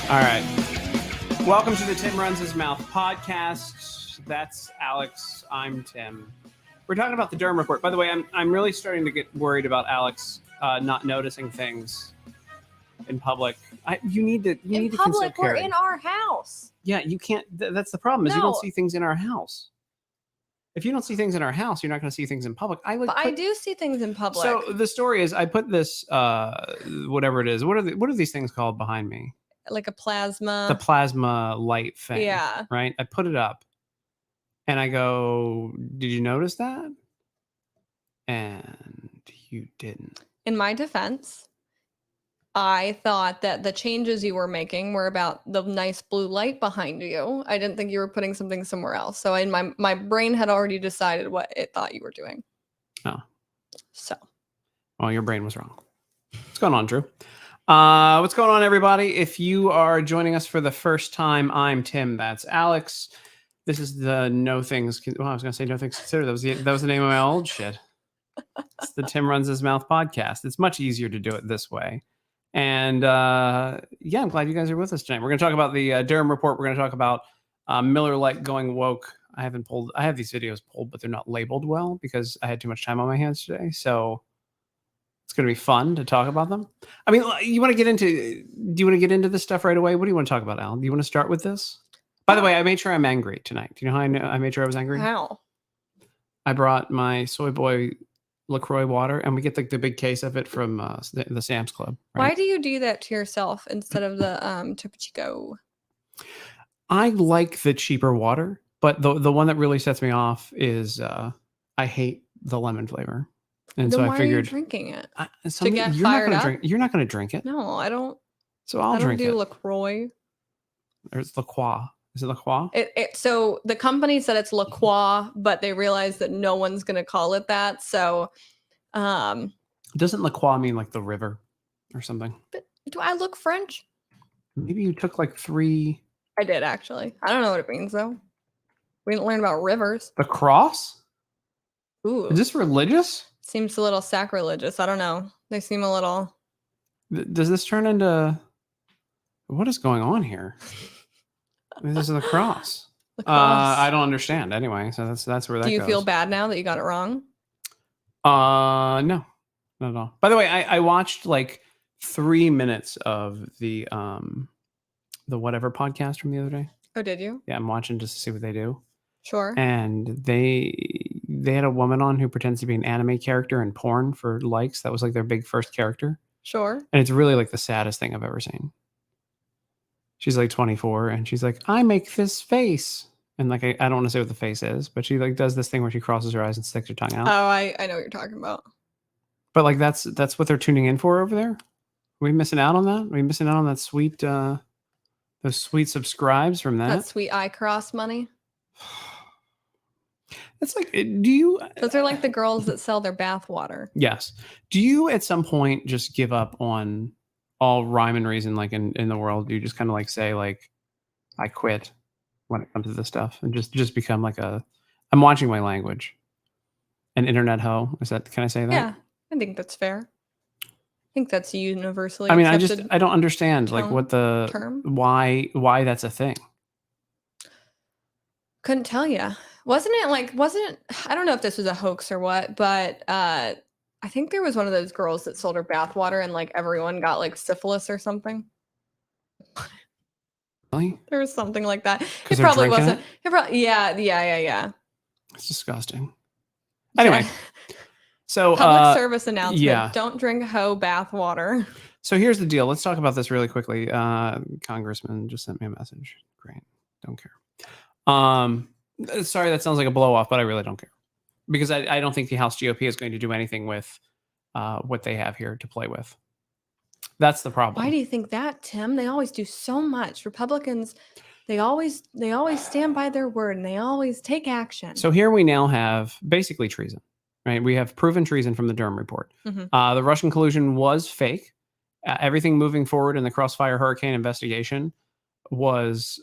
All right. Welcome to the Tim Runs His Mouth podcast. That's Alex. I'm Tim. We're talking about the Durham Report. By the way, I'm really starting to get worried about Alex not noticing things in public. You need to in public. We're in our house. Yeah, you can't. That's the problem. Is you don't see things in our house. If you don't see things in our house, you're not going to see things in public. I do see things in public. So the story is, I put this whatever it is. What are these things called behind me? Like a plasma. The plasma light thing. Yeah. Right. I put it up, and I go, "Did you notice that?" And you didn't. In my defense, I thought that the changes you were making were about the nice blue light behind you. I didn't think you were putting something somewhere else. So in my brain had already decided what it thought you were doing. Oh. So. Well, your brain was wrong. What's going on, Drew? What's going on, everybody? If you are joining us for the first time, I'm Tim. That's Alex. This is the No Things. Well, I was going to say No Things Considered. That was the name of my old shit. It's the Tim Runs His Mouth podcast. It's much easier to do it this way. And yeah, I'm glad you guys are with us tonight. We're going to talk about the Durham Report. We're going to talk about Miller Lite going woke. I have these videos pulled, but they're not labeled well because I had too much time on my hands today. So it's going to be fun to talk about them. I mean, do you want to get into this stuff right away? What do you want to talk about, Al? Do you want to start with this? By the way, I made sure I'm angry tonight. Do you know how I made sure I was angry? How? I brought my Soy Boy LaCroix water, and we get the big case of it from the Sam's Club. Right? Why do you do that to yourself instead of the Topo Chico? I like the cheaper water, but the one that really sets me off is I hate the lemon flavor. And then so why I figured are you drinking it? To get fired up? You're not going to drink it. No, I don't. So I'll drink it. I don't do LaCroix. There's LaCroix. Is it LaCroix? So the company said it's LaCroix, but they realized that no one's going to call it that. So doesn't LaCroix mean like the river or something? But do I look French? Maybe you took like 3. I did, actually. I don't know what it means, though. We didn't learn about rivers. The cross? Ooh. Is this religious? Seems a little sacrilegious. I don't know. They seem a little... Does this turn into... What is going on here? This is the cross. The cross. I don't understand. Anyway, so that's where that goes. Do you feel bad now that you got it wrong? No, not at all. By the way, I watched like 3 minutes of the whatever podcast from the other day. Oh, did you? Yeah, I'm watching just to see what they do. Sure. And they had a woman on who pretends to be an anime character in porn for likes. That was like their big first character. Sure. And it's really like the saddest thing I've ever seen. She's like 24 and she's like, I make this face. And like, I don't want to say what the face is, but she like does this thing where she crosses her eyes and sticks her tongue out. Oh, I know what you're talking about. But like, that's what they're tuning in for over there. Are we missing out on that? Are we missing out on that sweet, those sweet subscribes from that? That sweet eye cross money. It's like, do you... Those are like the girls that sell their bath water. Yes. Do you at some point just give up on all rhyme and reason, like in the world? Do you just kind of like say like, I quit when it comes to this stuff and just become like I'm watching my language, an internet hoe? Can I say that? Yeah, I think that's fair. I think that's universally. I mean, I don't understand like what the term. Why that's a thing. Couldn't tell you. Wasn't I don't know if this was a hoax or what, but I think there was one of those girls that sold her bathwater and like everyone got like syphilis or something. Really? There was something like that. It probably wasn't. Yeah. It's disgusting. Anyway, so public service announcement. Yeah. Don't drink hoe bathwater. So here's the deal. Let's talk about this really quickly. Congressman just sent me a message. Great. Don't care. Sorry, that sounds like a blow off, but I really don't care because I don't think the House GOP is going to do anything with what they have here to play with. That's the problem. Why do you think that, Tim? They always do so much. Republicans, they always stand by their word and they always take action. So here we now have basically treason, right? We have proven treason from the Durham Report. Mm-hmm. The Russian collusion was fake. Everything moving forward in the Crossfire Hurricane investigation was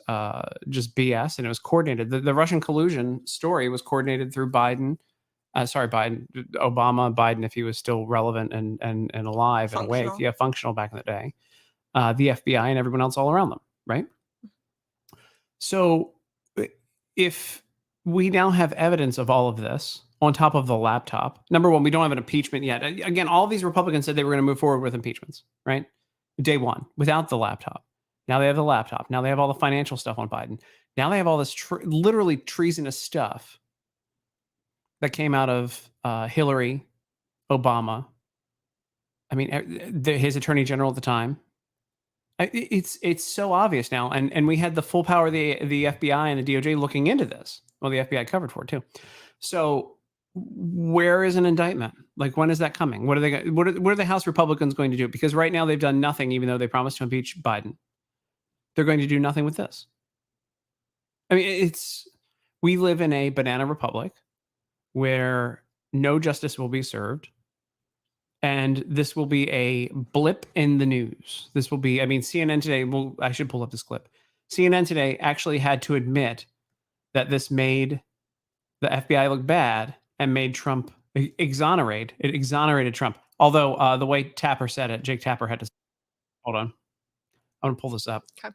just BS, and it was coordinated. The Russian collusion story was coordinated through Obama, Biden, if he was still relevant and alive and awake. Yeah, functional back in the day. The FBI and everyone else all around them. right? So if we now have evidence of all of this on top of the laptop, number one, we don't have an impeachment yet. Again, all of these Republicans said they were going to move forward with impeachments, right? Day one, without the laptop. Now they have the laptop. Now they have all the financial stuff on Biden. Now they have all this literally treasonous stuff that came out of Hillary, Obama. I mean, his attorney general at the time. It's so obvious now, and we had the full power of the FBI and the DOJ looking into this. Well, the FBI covered for it too. So, where is an indictment? Like, when is that coming? What are they? What are the House Republicans going to do? Because right now they've done nothing, even though they promised to impeach Biden. They're going to do nothing with this. I mean, we live in a banana republic where no justice will be served. And this will be a blip in the news. This will be, I mean, CNN today, I should pull up this clip. CNN today actually had to admit that this made the FBI look bad and made Trump exonerate. It exonerated Trump. Although the way Tapper said it, Jake Tapper had to, hold on. I'm going to pull this up. Okay.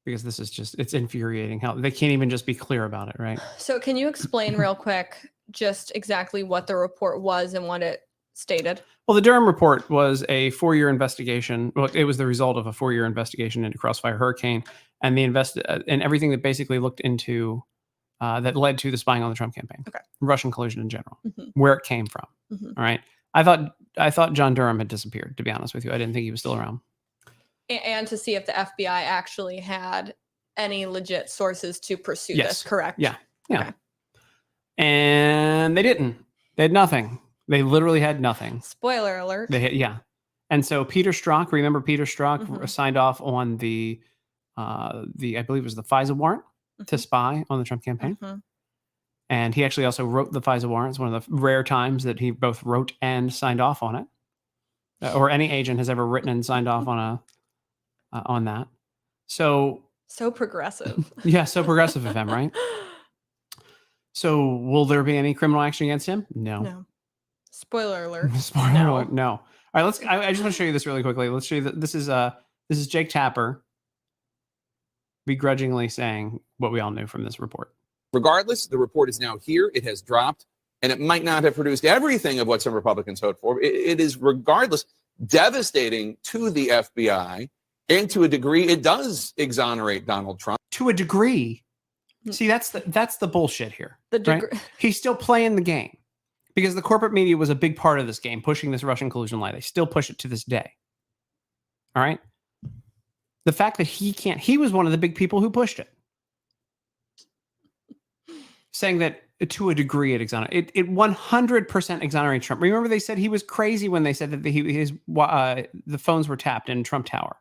Because this is just, it's infuriating how they can't even just be clear about it, right? So can you explain real quick just exactly what the report was and what it stated? Well, the Durham Report was a 4-year investigation. Well, it was the result of a 4-year investigation into Crossfire Hurricane and and everything that basically looked into that led to the spying on the Trump campaign, Russian collusion in general, where it came from. All right, I thought John Durham had disappeared. To be honest with you, I didn't think he was still around. And to see if the FBI actually had any legit sources to pursue this, correct? Yeah. Okay. And they didn't. They had nothing. They literally had nothing. Spoiler alert. And so Peter Strzok, remember Peter Strzok signed off on the I believe it was the FISA warrant to spy on the Trump campaign. And he actually also wrote the FISA warrant. It's one of the rare times that he both wrote and signed off on it, or any agent has ever written and signed off on that. So progressive. Yeah, so progressive of him, right? So will there be any criminal action against him? No. Spoiler alert. Spoiler alert. No. All right, I just want to show you this really quickly. Let's show you that this is Jake Tapper begrudgingly saying what we all knew from this report. Regardless, the report is now here. It has dropped, and it might not have produced everything of what some Republicans hoped for. It is, regardless, devastating to the FBI, and to a degree, it does exonerate Donald Trump. To a degree. See, that's the bullshit here. Right? He's still playing the game because the corporate media was a big part of this game, pushing this Russian collusion lie. They still push it to this day. All right. The fact that he was one of the big people who pushed it, saying that to a degree it 100% exonerates Trump. Remember, they said he was crazy when they said that the phones were tapped in Trump Tower,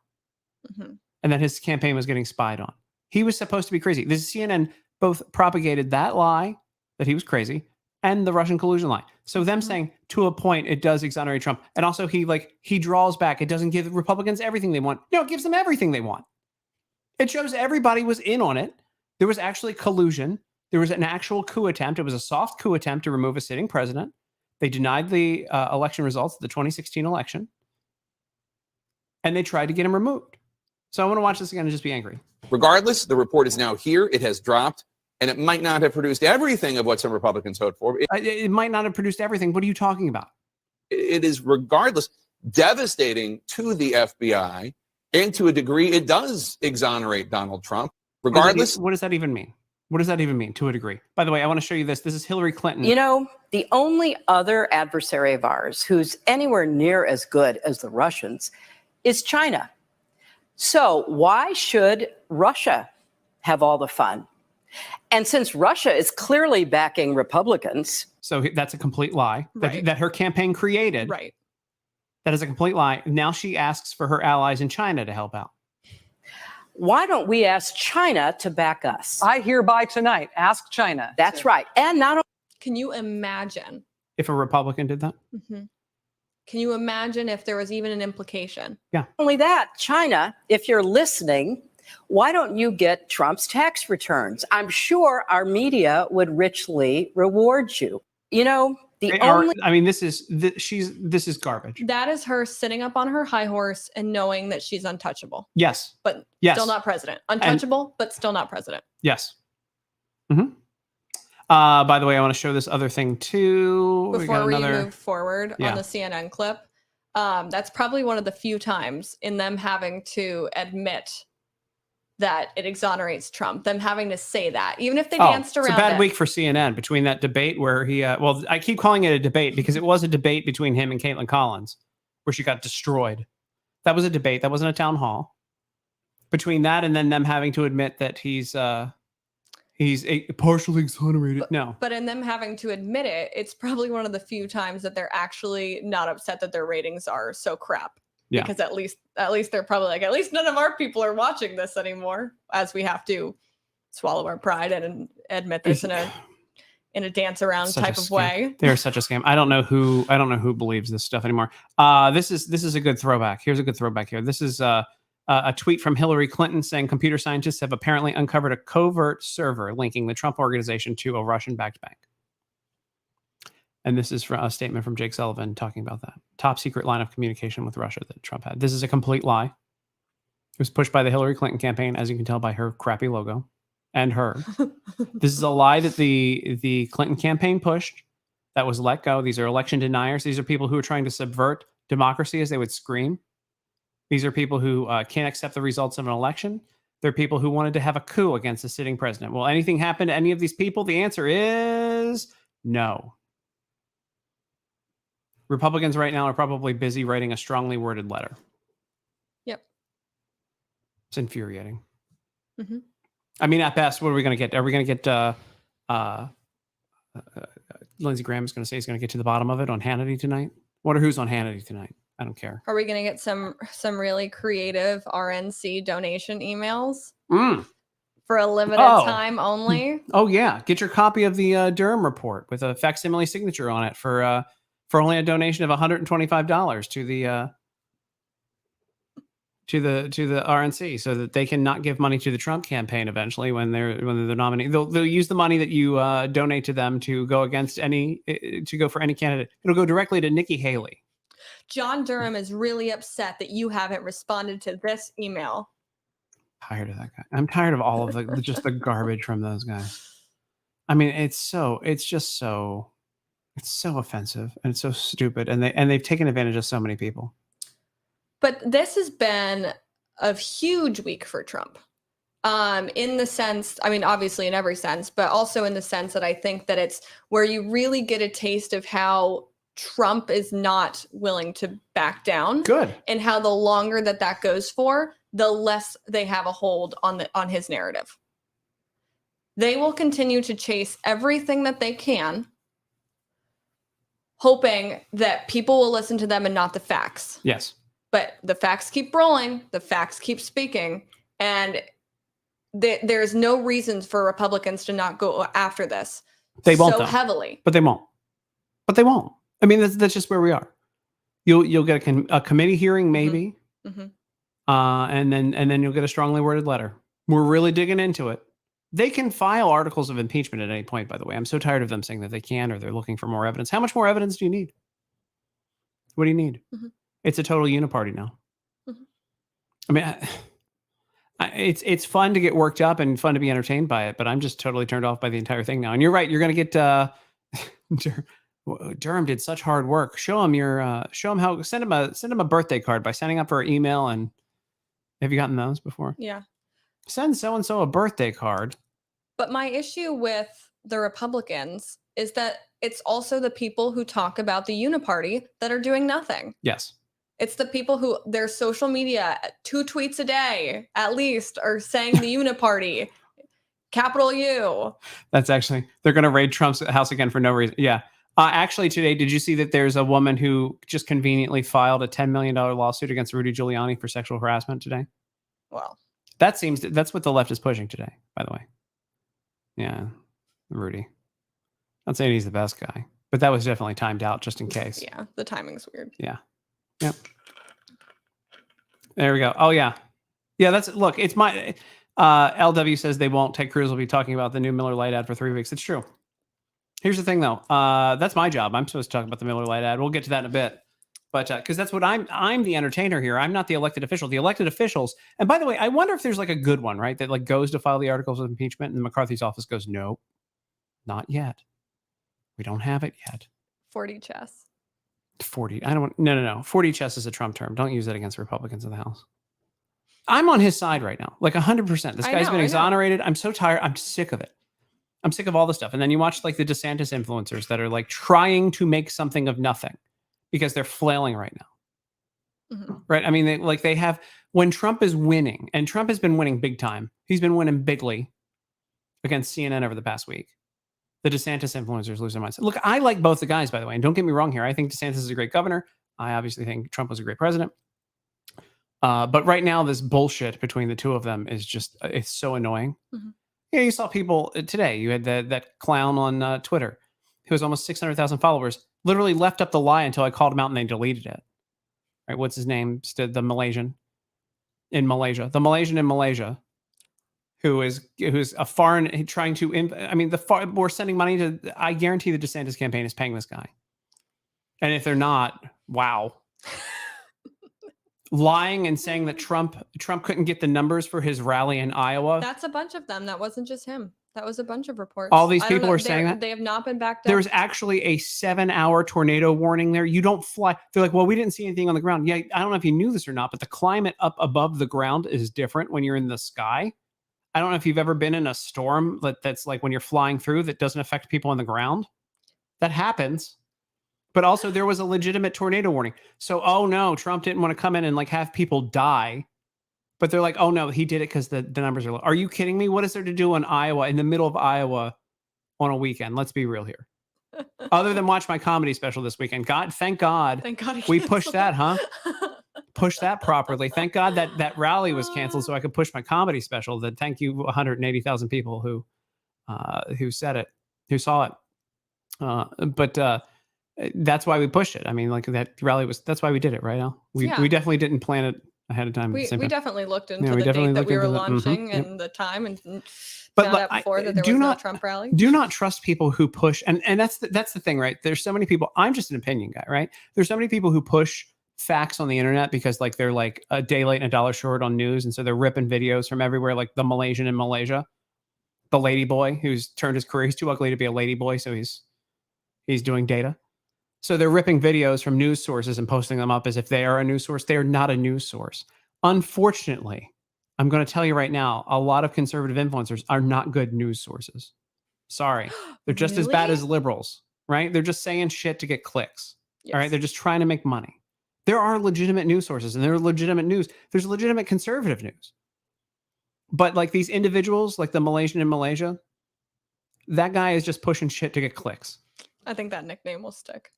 and that his campaign was getting spied on. He was supposed to be crazy. This CNN both propagated that lie that he was crazy and the Russian collusion lie. So them saying to a point it does exonerate Trump, and also he draws back. It doesn't give Republicans everything they want. No, it gives them everything they want. It shows everybody was in on it. There was actually collusion. There was an actual coup attempt. It was a soft coup attempt to remove a sitting president. They denied the election results of the 2016 election, and they tried to get him removed. So I want to watch this again and just be angry. Regardless, the report is now here. It has dropped, and it might not have produced everything of what some Republicans hoped for. It might not have produced everything. What are you talking about? It is, regardless, devastating to the FBI, and to a degree, it does exonerate Donald Trump. Regardless. What does that even mean? What does that even mean, to a degree? By the way, I want to show you this. This is Hillary Clinton. You know, the only other adversary of ours who's anywhere near as good as the Russians is China. So why should Russia have all the fun? And since Russia is clearly backing Republicans. So that's a complete lie that her campaign created. Right. That is a complete lie. Now she asks for her allies in China to help out. Why don't we ask China to back us? I hereby tonight ask China. That's right. And not only. Can you imagine? If a Republican did that? Can you imagine if there was even an implication? Yeah. Only that, China, if you're listening, why don't you get Trump's tax returns? I'm sure our media would richly reward you. You know, I mean, this is garbage. That is her sitting up on her high horse and knowing that she's untouchable, Yes. but Yes. still not president. Untouchable, but still not president. Yes. By the way, I want to show this other thing too. Before we move forward on the CNN clip, that's probably one of the few times in them having to admit that it exonerates Trump, them having to say that, even if they danced around it. It's a bad week for CNN between that debate where he, well, I keep calling it a debate because it was a debate between him and Caitlin Collins where she got destroyed. That was a debate. That wasn't a town hall. Between that and then them having to admit that he's partially exonerated. But in them having to admit it, it's probably one of the few times that they're actually not upset that their ratings are so crap. Yeah. Because at least they're probably like, at least none of our people are watching this anymore, as we have to swallow our pride and admit this in a dance around type of way. They're such a scam. I don't know who believes this stuff anymore. This is a good throwback. Here's a good throwback here. This is a tweet from Hillary Clinton saying computer scientists have apparently uncovered a covert server linking the Trump organization to a Russian-backed bank. And this is a statement from Jake Sullivan talking about that. Top secret line of communication with Russia that Trump had. This is a complete lie. It was pushed by the Hillary Clinton campaign, as you can tell by her crappy logo and her. This is a lie that the Clinton campaign pushed that was let go. These are election deniers. These are people who are trying to subvert democracy, as they would scream. These are people who can't accept the results of an election. They're people who wanted to have a coup against the sitting president. Will anything happen to any of these people? The answer is no. Republicans right now are probably busy writing a strongly worded letter. Yep. It's infuriating. Mm-hmm. I mean, at best, what are we going to get? Are we going to get Lindsey Graham is going to say he's going to get to the bottom of it on Hannity tonight? Wonder who's on Hannity tonight. I don't care. Are we going to get some really creative RNC donation emails for a limited time only? Oh yeah, get your copy of the Durham Report with a facsimile signature on it for only a donation of $125 to the RNC, so that they can not give money to the Trump campaign eventually when they're the nominee. They'll use the money that you donate to them to go for any candidate. It'll go directly to Nikki Haley. John Durham is really upset that you haven't responded to this email. Tired of that guy. I'm tired of all of just the garbage from those guys. I mean, it's so offensive and it's so stupid, and they've taken advantage of so many people. But this has been a huge week for Trump. In the sense, I mean, obviously in every sense, but also in the sense that I think that it's where you really get a taste of how Trump is not willing to back down. Good. And how the longer that goes for, the less they have a hold on his narrative. They will continue to chase everything that they can, hoping that people will listen to them and not the facts. Yes. But the facts keep rolling, the facts keep speaking, and there's no reasons for Republicans to not go after this. They won't so heavily. But they won't. I mean, that's just where we are. You'll get a committee hearing maybe, Mm-hmm. And then you'll get a strongly worded letter. We're really digging into it. They can file articles of impeachment at any point, by the way. I'm so tired of them saying that they can, or they're looking for more evidence. How much more evidence do you need? What do you need? Mm-hmm. It's a total uniparty now. Mm-hmm. I mean, it's fun to get worked up and fun to be entertained by it, but I'm just totally turned off by the entire thing now. And you're right. You're going to get Durham did such hard work. Show him how. Send him a birthday card by signing up for an email. And have you gotten those before? Yeah. Send so and so a birthday card. But my issue with the Republicans is that it's also the people who talk about the uniparty that are doing nothing. Yes. It's the people who their social media 2 tweets a day at least are saying the uniparty, capital U. That's actually, they're going to raid Trump's house again for no reason. Yeah. Actually, today, did you see that there's a woman who just conveniently filed a $10 million lawsuit against Rudy Giuliani for sexual harassment today? Well, that's what the left is pushing today, by the way. Yeah. Rudy. Not saying he's the best guy, but that was definitely timed out just in case. Yeah. The timing's weird. Yeah. Yep. There we go. Oh yeah. Yeah. Look, it's my, LW says they won't. Ted Cruz will be talking about the new Miller Lite ad for 3 weeks. It's true. Here's the thing, though. That's my job. I'm supposed to talk about the Miller Lite ad. We'll get to that in a bit. But because that's what I'm the entertainer here. I'm not the elected official. The elected officials. And by the way, I wonder if there's like a good one, right? That like goes to file the articles of impeachment, and McCarthy's office goes, no, not yet. We don't have it yet. 40 chess. 40. I don't. No. 40 chess is a Trump term. Don't use that against Republicans in the House. I'm on his side right now, like 100%. This guy's been exonerated. I'm so tired. I'm sick of it. I'm sick of all this stuff. And then you watch like the DeSantis influencers that are like trying to make something of nothing because they're flailing right now. Mm-hmm. Right. I mean, they have, when Trump is winning, and Trump has been winning big time. He's been winning bigly against CNN over the past week. The DeSantis influencers lose their minds. Look, I like both the guys, by the way. And don't get me wrong here. I think DeSantis is a great governor. I obviously think Trump was a great president. But right now, this bullshit between the two of them is just, it's so annoying. Mm-hmm. Yeah, you saw people today. You had that clown on Twitter who has almost 600,000 followers, literally left up the lie until I called him out and they deleted it. Right? What's his name? The Malaysian in Malaysia. The Malaysian in Malaysia who's a foreign trying to, we're sending money to, I guarantee the DeSantis campaign is paying this guy. And if they're not, wow. Lying and saying that Trump couldn't get the numbers for his rally in Iowa. That's a bunch of them. That wasn't just him. That was a bunch of reports. All these people are saying that? They have not been backed up. There's actually a 7-hour tornado warning there. You don't fly. They're like, well, we didn't see anything on the ground. Yeah, I don't know if you knew this or not, but the climate up above the ground is different when you're in the sky. I don't know if you've ever been in a storm that's like when you're flying through that doesn't affect people on the ground. That happens. But also there was a legitimate tornado warning. So, oh no, Trump didn't want to come in and like have people die. But they're like, oh no, he did it because the numbers are low. Are you kidding me? What is there to do in Iowa, in the middle of Iowa on a weekend? Let's be real here. Other than watch my comedy special this weekend. Thank God we pushed that, huh? Pushed that properly. Thank God that rally was canceled so I could push my comedy special. That thank you 180,000 people who said it, who saw it. But that's why we pushed it. I mean, like that rally that's why we did it, right, Al? We definitely didn't plan it ahead of time. We definitely looked into the date that we were launching and the time and found out before that there was no Trump rally. Do not trust people who push. And that's the thing, right? There's so many people. I'm just an opinion guy, right? There's so many people who push facts on the internet because like they're like a day late and a dollar short on news. And so they're ripping videos from everywhere, like the Malaysian in Malaysia, the lady boy who's turned his career. He's too ugly to be a lady boy. So he's doing data. So they're ripping videos from news sources and posting them up as if they are a news source. They are not a news source. Unfortunately, I'm going to tell you right now, a lot of conservative influencers are not good news sources. Sorry. They're just as bad as liberals, right? They're just saying shit to get clicks. Yes. All right. They're just trying to make money. There are legitimate news sources and there are legitimate news. There's legitimate conservative news. But like these individuals, like the Malaysian in Malaysia, that guy is just pushing shit to get clicks. I think that nickname will stick.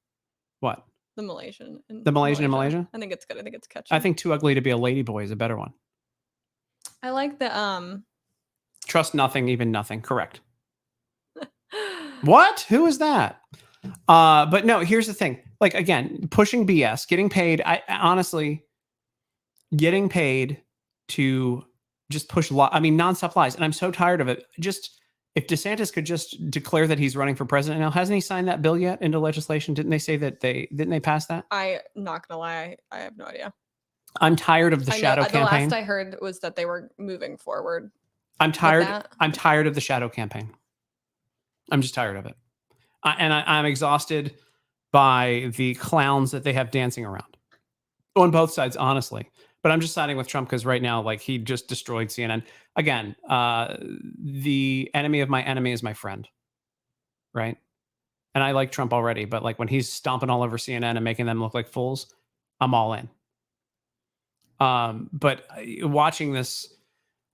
What? The Malaysian. The Malaysian in Malaysia? I think it's good. I think it's catchy. I think too ugly to be a ladyboy is a better one. I like the trust nothing, even nothing. Correct. What? Who is that? But no, here's the thing. Like again, pushing BS, getting paid. I honestly getting paid to just push nonstop lies. And I'm so tired of it. Just if DeSantis could just declare that he's running for president now, hasn't he signed that bill yet into legislation? Didn't they say that didn't they pass that? I'm not gonna lie, I have no idea. I'm tired of the shadow campaign. The last I heard was that they were moving forward. I'm tired. I'm tired of the shadow campaign. I'm just tired of it. I'm exhausted by the clowns that they have dancing around on both sides, honestly. But I'm just siding with Trump because right now, like he just destroyed CNN. Again, the enemy of my enemy is my friend, right? And I like Trump already, but like when he's stomping all over CNN and making them look like fools, I'm all in. But watching these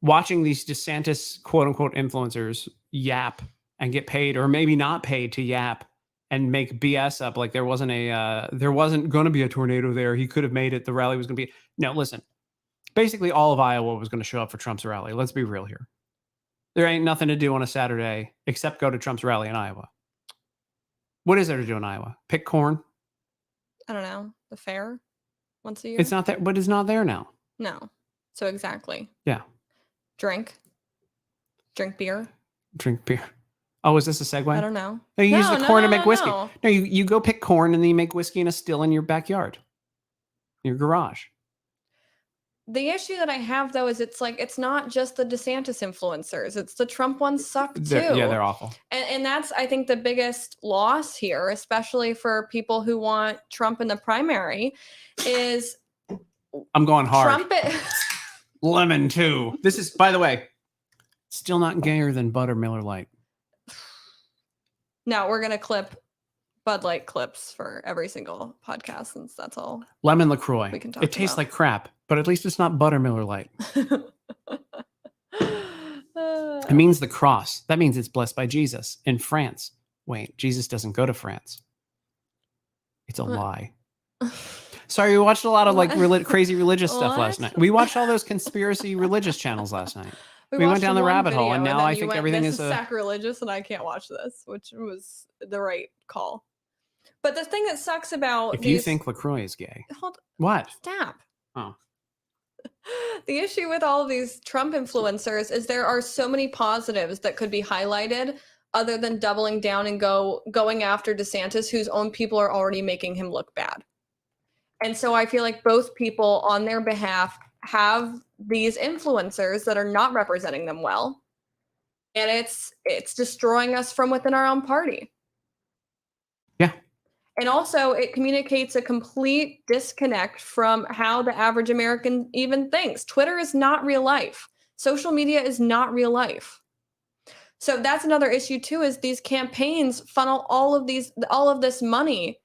DeSantis quote unquote influencers yap and get paid or maybe not paid to yap and make BS up like there wasn't going to be a tornado there. He could have made it. The rally was going to be. No, listen. Basically, all of Iowa was going to show up for Trump's rally. Let's be real here. There ain't nothing to do on a Saturday except go to Trump's rally in Iowa. What is there to do in Iowa? Pick corn? I don't know. The fair once a year? It's not there, but it's not there now. No. So exactly. Yeah. Drink beer. Drink beer. Oh, is this a segue? I don't know. No, you use the corn to make whiskey. No. No, you go pick corn and then you make whiskey in a still in your backyard, your garage. The issue that I have though is it's not just the DeSantis influencers. It's the Trump ones suck too. They're awful. And that's, I think, the biggest loss here, especially for people who want Trump in the primary, is I'm going hard. Trump. Lemon too. This is, by the way, still not gayer than Butter Miller Lite. No, we're gonna clip Bud Light clips for every single podcast, since that's all. Lemon LaCroix. We can talk It tastes about. like crap, but at least it's not Butter Miller Lite. It means the cross. That means it's blessed by Jesus in France. Wait, Jesus doesn't go to France. It's a lie. Sorry, we watched a lot of like crazy religious stuff last What? night. We watched all those conspiracy religious channels last night. We went watched down the one rabbit hole, video, and now then I you think went, everything this is sacrilegious, and I can't watch this, which was the right call. But the thing that sucks about If you think LaCroix is gay, what? Stop. Oh. The issue with all of these Trump influencers is there are so many positives that could be highlighted, other than doubling down and going after DeSantis, whose own people are already making him look bad. And so I feel like both people on their behalf have these influencers that are not representing them well. And it's destroying us from within our own party. Yeah. And also it communicates a complete disconnect from how the average American even thinks. Twitter is not real life. Social media is not real life. So that's another issue too, is these campaigns funnel all of this money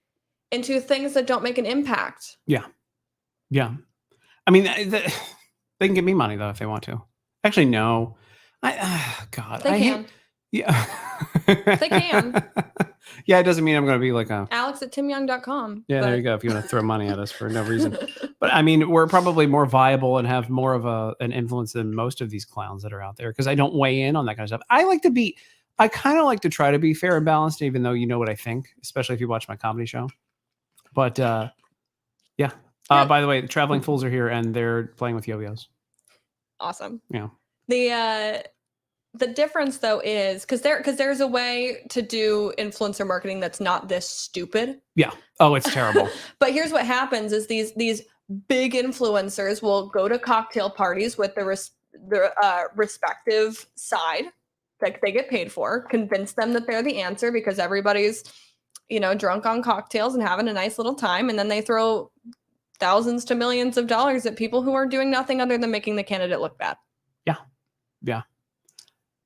into things that don't make an impact. Yeah. I mean, they can give me money though if they want to. Actually, no. God, They can. hate, yeah. They can. Yeah, it doesn't mean I'm going to be like a Alex@timyoung.com. Yeah, there you go. If you want to throw money at us for no reason. But I mean, we're probably more viable and have more of an influence than most of these clowns that are out there, because I don't weigh in on that kind of stuff. I kind of like to try to be fair and balanced, even though you know what I think, especially if you watch my comedy show. But yeah. By the way, the Traveling Fools are here and they're playing with yo-yos. Awesome. Yeah. The difference though is because there's a way to do influencer marketing that's not this stupid. Yeah. Oh, it's terrible. But here's what happens is these big influencers will go to cocktail parties with the respective side that they get paid for, convince them that they're the answer because everybody's, drunk on cocktails and having a nice little time. And then they throw thousands to millions of dollars at people who are doing nothing other than making the candidate look bad. Yeah.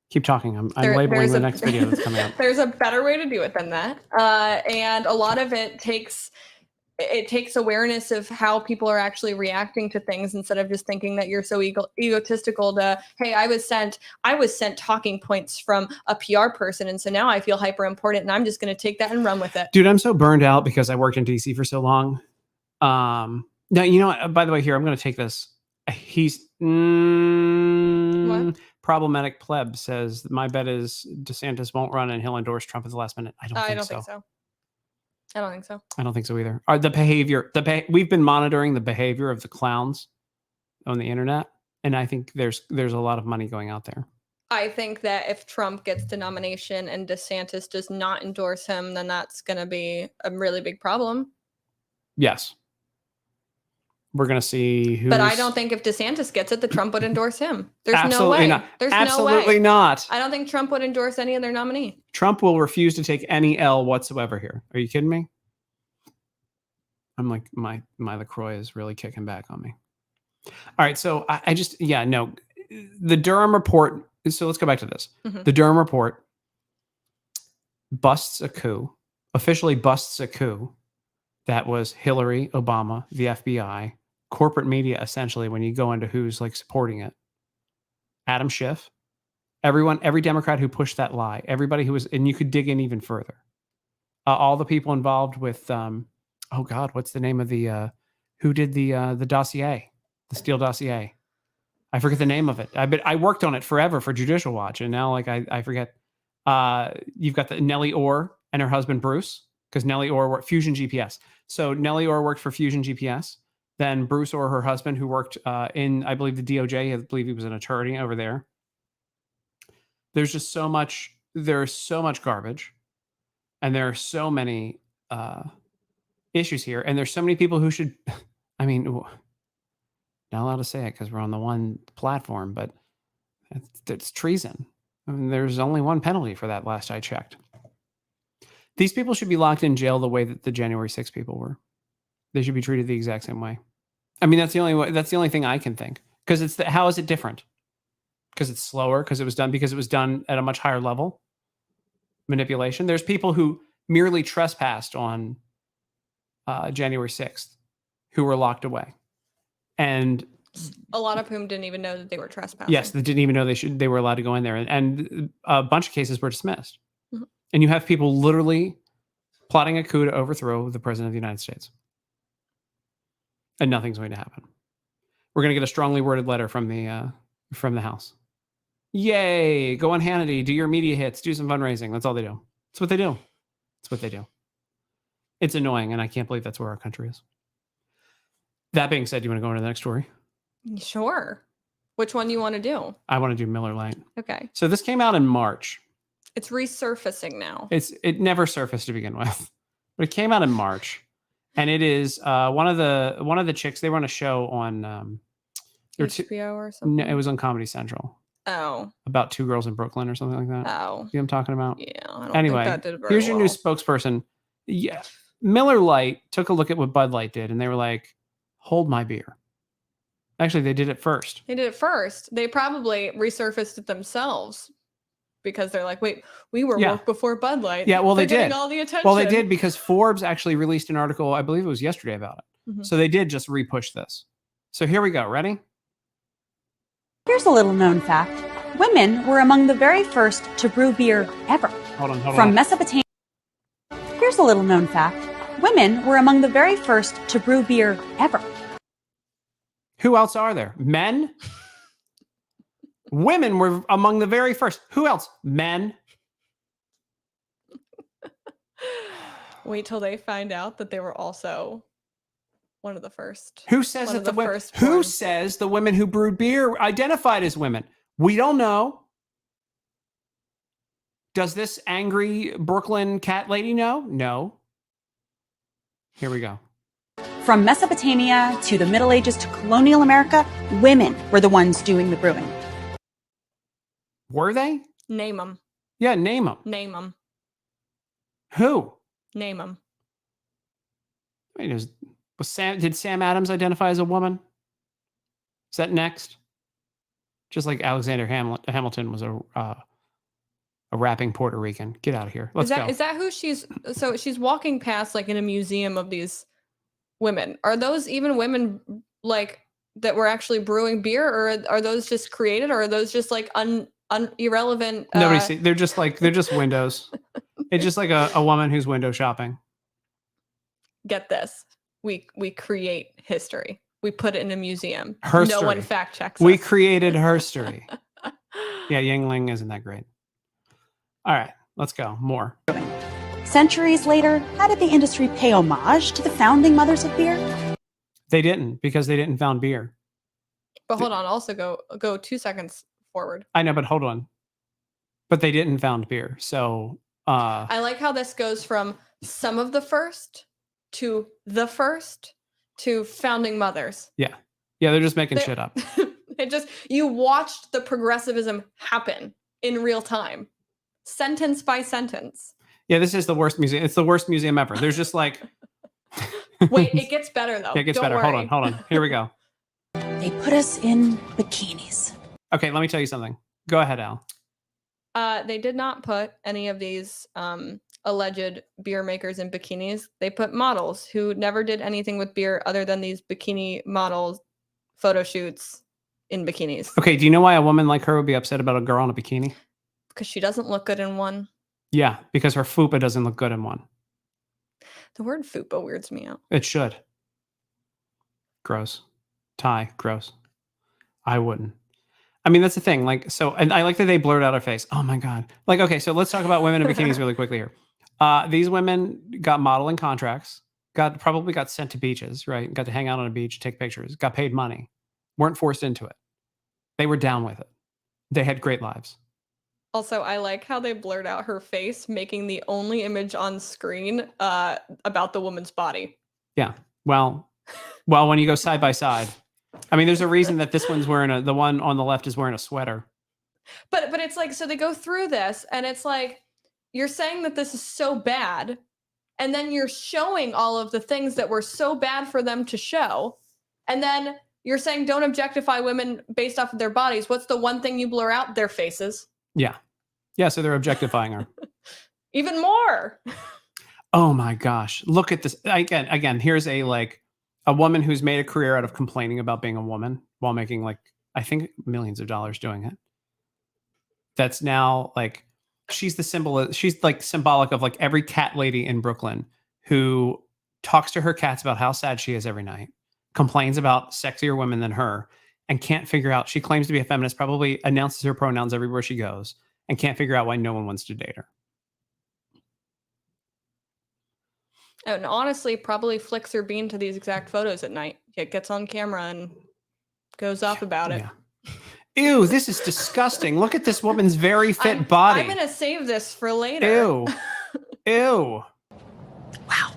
Keep talking. I'm labeling the next video that's coming up. There's a better way to do it than that. And a lot of it takes awareness of how people are actually reacting to things, instead of just thinking that you're so egotistical to, hey, I was sent talking points from a PR person, and so now I feel hyper important and I'm just going to take that and run with it. Dude, I'm so burned out because I worked in DC for so long. Now, you know what? By the way, here, I'm going to take this. He's What? Problematic pleb says, my bet is DeSantis won't run and he'll endorse Trump at the last minute. I don't think so. I don't think so. I don't think so either. The behavior, we've been monitoring the behavior of the clowns on the internet, and I think there's a lot of money going out there. I think that if Trump gets the nomination and DeSantis does not endorse him, then that's going to be a really big problem. Yes. We're going to see who. But I don't think if DeSantis gets it, that Trump would endorse him. There's Absolutely no way. not. There's Absolutely no way. not. I don't think Trump would endorse any other nominee. Trump will refuse to take any L whatsoever here. Are you kidding me? I'm like, my LaCroix is really kicking back on me. All right. So the Durham Report. So let's go back to this. Mm-hmm. The Durham Report officially busts a coup that was Hillary, Obama, the FBI, corporate media, essentially, when you go into who's like supporting it. Adam Schiff, every Democrat who pushed that lie, everybody who was, and you could dig in even further. All the people involved with, oh God, what's the name of who did the dossier, the Steele dossier? I forget the name of it. I worked on it forever for Judicial Watch, and now I forget. You've got the Nellie Orr and her husband Bruce, because Nellie Orr worked Fusion GPS. So Nellie Orr worked for Fusion GPS. Then Bruce Orr, her husband, who worked in, I believe, the DOJ. I believe he was an attorney over there. There's just so much there's so much garbage, and there are so many issues here, and there's so many people who should. I mean, not allowed to say it because we're on the one platform, but it's treason. I mean, there's only one penalty for that. Last I checked, these people should be locked in jail the way that the January 6th people were. They should be treated the exact same way. I mean, that's the only way. That's the only thing I can think. Because it's how is it different? Because it's slower. Because it was done at a much higher level. Manipulation. There's people who merely trespassed on January 6th who were locked away, and A lot of whom didn't even know that they were trespassing. yes, they didn't even know they were allowed to go in there, and a bunch of cases were dismissed. Mhm. And you have people literally plotting a coup to overthrow the president of the United States, and nothing's going to happen. We're going to get a strongly worded letter from the House. Yay! Go on Hannity, do your media hits, do some fundraising. That's all they do. That's what they do. That's what they do. It's annoying, and I can't believe that's where our country is. That being said, do you want to go into the next story? Sure. Which one do you want to do? I want to do Miller Lite. Okay. So this came out in March. It's resurfacing now. It never surfaced to begin with, but it came out in March, and it is one of the chicks. They run a show on HBO or something? No, it was on Comedy Central Oh. about two girls in Brooklyn or something like that. Oh. You know what I'm talking about? Yeah. I don't Anyway, think that did very here's your new well. spokesperson. Yeah, Miller Lite took a look at what Bud Light did, and they were like, "Hold my beer." Actually, they did it first. They did it first. They probably resurfaced it themselves because they're like, wait, we were Yeah. woke before Bud Light. Yeah, well, They're they getting did. all the attention. Well, they did because Forbes actually released an article, I believe it was yesterday, about it. Mhm. So they did just repush this. So here we go. Ready? Here's a little known fact. Women were among the very first to brew beer ever. Hold on. From Mesopotamia. Here's a little known fact. Women were among the very first to brew beer ever. Who else are there? Men? Women were among the very first. Who else? Men? Wait till they find out that they were also one of the first. Who says One that of the the women? first Who born. says the women who brewed beer identified as women? We don't know. Does this angry Brooklyn cat lady know? No. Here we go. From Mesopotamia to the Middle Ages to colonial America, women were the ones doing the brewing. Were they? Name them. Yeah, name them. Name them. Who? Name them. I mean, did Sam Adams identify as a woman? Is that next? Just like Alexander Hamilton was a rapping Puerto Rican. Get out of here. Let's go. Is that who she's? So she's walking past like in a museum of these women. Are those even women like that were actually brewing beer, or are those just created, or are those just like irrelevant? Nobody see. They're just windows. It's just like a woman who's window shopping. Get this. We create history. We put it in a museum. Herstory. No one fact checks We us. created herstory. Yeah, Yingling isn't that great. All right, let's go. More. Centuries later, how did the industry pay homage to the founding mothers of beer? They didn't, because they didn't found beer. But hold on. Also go 2 seconds forward. I know, but hold on. But they didn't found beer. So I like how this goes from some of the first to the first to founding mothers. yeah, they're just making They're- shit up. It just, you watched the progressivism happen in real time, sentence by sentence. Yeah, this is the worst museum. It's the worst museum ever. There's just like Wait, it gets better though. it gets Don't better. worry. Hold on. Here we go. They put us in bikinis. Okay, let me tell you something. Go ahead, Al. They did not put any of these alleged beer makers in bikinis. They put models who never did anything with beer other than these bikini models photo shoots in bikinis. Okay, do you know why a woman like her would be upset about a girl in a bikini? Because she doesn't look good in one. Yeah, because her fupa doesn't look good in one. The word fupa weirds me out. It should. Gross. Ty, gross. I wouldn't. I mean, that's the thing. Like, so, and I like that they blurred out her face. Oh my God. Like, okay, so let's talk about women in bikinis really quickly here. These women got modeling contracts, probably got sent to beaches, right? Got to hang out on a beach, take pictures, got paid money, weren't forced into it. They were down with it. They had great lives. Also, I like how they blurred out her face, making the only image on screen about the woman's body. Yeah. Well, when you go side by side, I mean, there's a reason that this one's wearing the one on the left is wearing a sweater. But it's like, so they go through this and it's like, you're saying that this is so bad. And then you're showing all of the things that were so bad for them to show. And then you're saying don't objectify women based off of their bodies. What's the one thing you blur out? Their faces. Yeah. Yeah. So they're objectifying her. Even more. Oh my gosh. Look at this. Again, here's a woman who's made a career out of complaining about being a woman while making I think millions of dollars doing it. That's now she's the symbol. She's symbolic of every cat lady in Brooklyn who talks to her cats about how sad she is every night, complains about sexier women than her, and can't figure out. She claims to be a feminist, probably announces her pronouns everywhere she goes, and can't figure out why no one wants to date her. And honestly, probably flicks her bean to these exact photos at night. It gets on camera and goes off about it. Yeah. Ew, this is disgusting. Look at this woman's very fit body. I'm going to save this for later. Ew. Ew. Wow.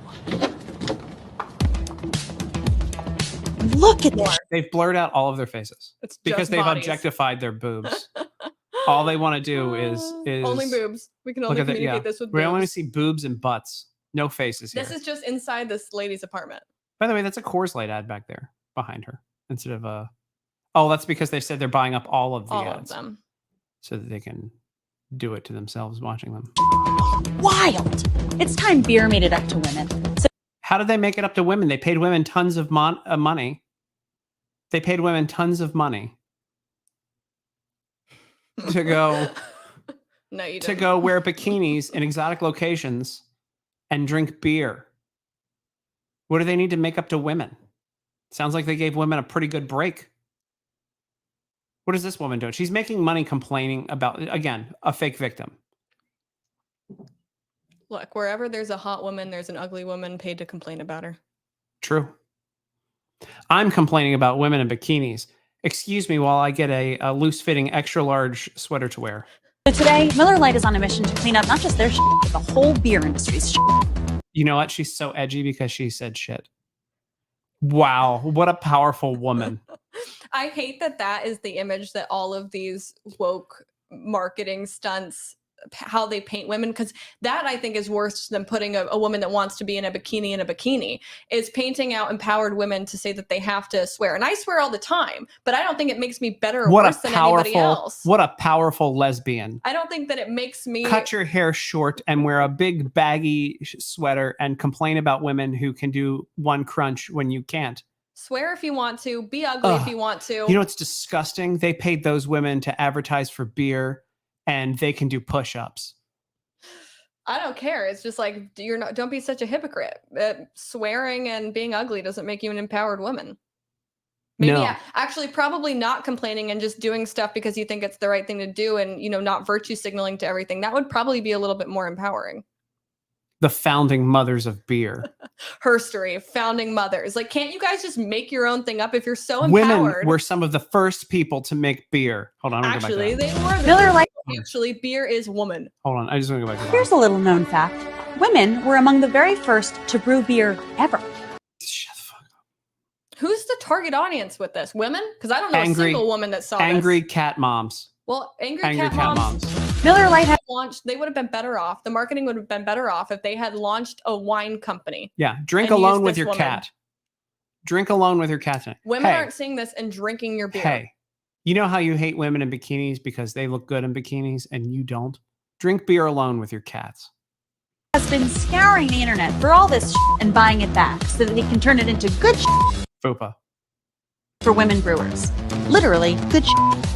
Look at this. They've blurred out all of their faces. It's because just they've bodies. objectified their boobs. All they want to do is only boobs. We can only communicate this with boobs. We only see boobs and butts. No faces here. This is just inside this lady's apartment. By the way, that's a Coors Light ad back there behind her instead of a. Oh, that's because they said they're buying up all of the ads. All of them. So that they can do it to themselves watching them. Wild. It's time beer made it up to women. So how did they make it up to women? They paid women tons of money. They paid women tons of money to go No, you to didn't. go wear bikinis in exotic locations and drink beer. What do they need to make up to women? Sounds like they gave women a pretty good break. What is this woman doing? She's making money complaining about, again, a fake victim. Look, wherever there's a hot woman, there's an ugly woman paid to complain about her. True. I'm complaining about women in bikinis. Excuse me while I get a loose-fitting, extra-large sweater to wear. today, Miller Lite is on a mission to clean up not just their shit, but the whole beer industry's shit. You know what? She's so edgy because she said shit. Wow. What a powerful woman. I hate that is the image that all of these woke marketing stunts, how they paint women, because that I think is worse than putting a woman that wants to be in a bikini is painting out empowered women to say that they have to swear. And I swear all the time, but I don't think it makes me better or worse than anybody else. What a powerful lesbian. I don't think that it makes me cut your hair short and wear a big baggy sweater and complain about women who can do one crunch when you can't. Swear if you want to, be ugly if you want to. You know what's disgusting? They paid those women to advertise for beer and they can do push-ups. I don't care. It's just like, don't be such a hypocrite. Swearing and being ugly doesn't make you an empowered woman. Maybe No. Actually probably not complaining and just doing stuff because you think it's the right thing to do and, not virtue signaling to everything. That would probably be a little bit more empowering. The founding mothers of beer. Herstory, founding mothers. Like, can't you guys just make your own thing up if you're so empowered? Women were some of the first people to make beer. Hold on. Actually, they were. Miller Lite. Actually, beer is woman. Hold on. I just want to go back to that. Here's a little known fact. Women were among the very first to brew beer ever. Shut the fuck up. Who's the target audience with this? Women? Because I don't know a single woman that saw Angry this. cat moms. Well, angry cat moms. Miller Lite had launched. They would have been better off. The marketing would have been better off if they had launched a wine company. Yeah. Drink and alone used with this your woman. cat. Drink alone with your cat tonight. Women aren't seeing this and drinking your beer. Hey, you know how you hate women in bikinis because they look good in bikinis and you don't? Drink beer alone with your cats. has been scouring the internet for all this shit and buying it back so that they can turn it into good shit FOPA. for women brewers. Literally, good shit.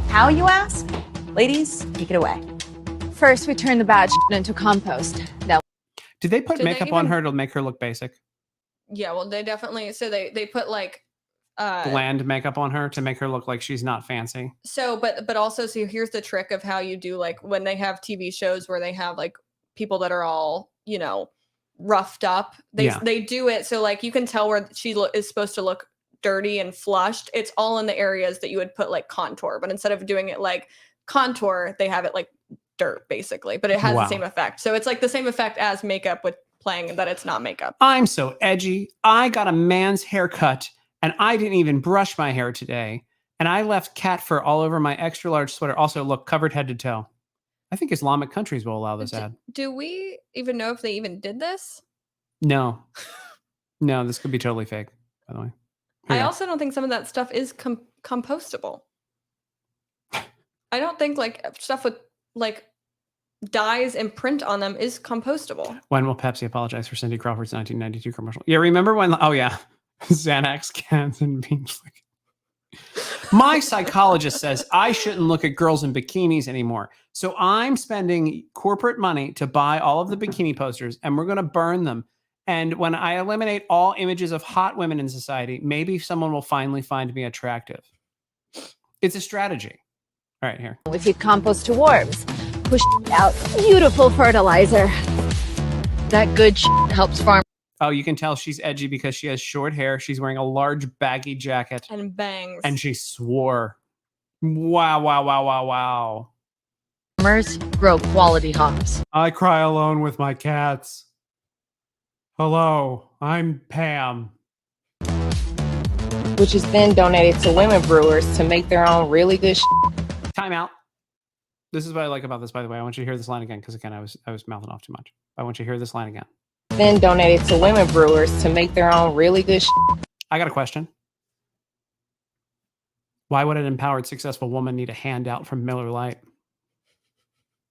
How, you ask? Ladies, take it away. First, we turn the bad shit into compost. Now, Did they put Did they makeup on even- her to make her look basic? Yeah, well, they definitely. So they put like. Bland makeup on her to make her look like she's not fancy. So, but also, so here's the trick of how you do like when they have TV shows where they have like people that are all roughed up. They do it so like you can tell where she is supposed to look dirty and flushed. It's all in the areas that you would put like contour, but instead of doing it like contour, they have it like dirt, basically, but it has Wow. the same effect. So it's like the same effect as makeup with playing that it's not makeup. I'm so edgy. I got a man's haircut and I didn't even brush my hair today. And I left cat fur all over my extra large sweater. Also, look, covered head to toe. I think Islamic countries will allow this ad. Do we even know if they even did this? No. No, this could be totally fake, by the way. Here I you go. also don't think some of that stuff is compostable. I don't think like stuff with like dyes and print on them is compostable. When will Pepsi apologize for Cindy Crawford's 1992 commercial? Yeah, remember when? Oh, yeah. Xanax cans and beans. My psychologist says I shouldn't look at girls in bikinis anymore. So I'm spending corporate money to buy all of the bikini posters and we're going to burn them. And when I eliminate all images of hot women in society, maybe someone will finally find me attractive. It's a strategy. All right, here. We feed compost to worms. Push out beautiful fertilizer. That good helps farm. Oh, you can tell she's edgy because she has short hair. She's wearing a large baggy jacket. And bangs. And she swore. Wow, wow, wow, wow, wow. Farmers grow quality hops. I cry alone with my cats. Hello, I'm Pam. Which is then donated to women brewers to make their own really good Time out. This is what I like about this, by the way. I want you to hear this line again, because again, I was mouthing off too much. I want you to hear this line again. Then donated to women brewers to make their own really good I got a question. Why would an empowered, successful woman need a handout from Miller Lite?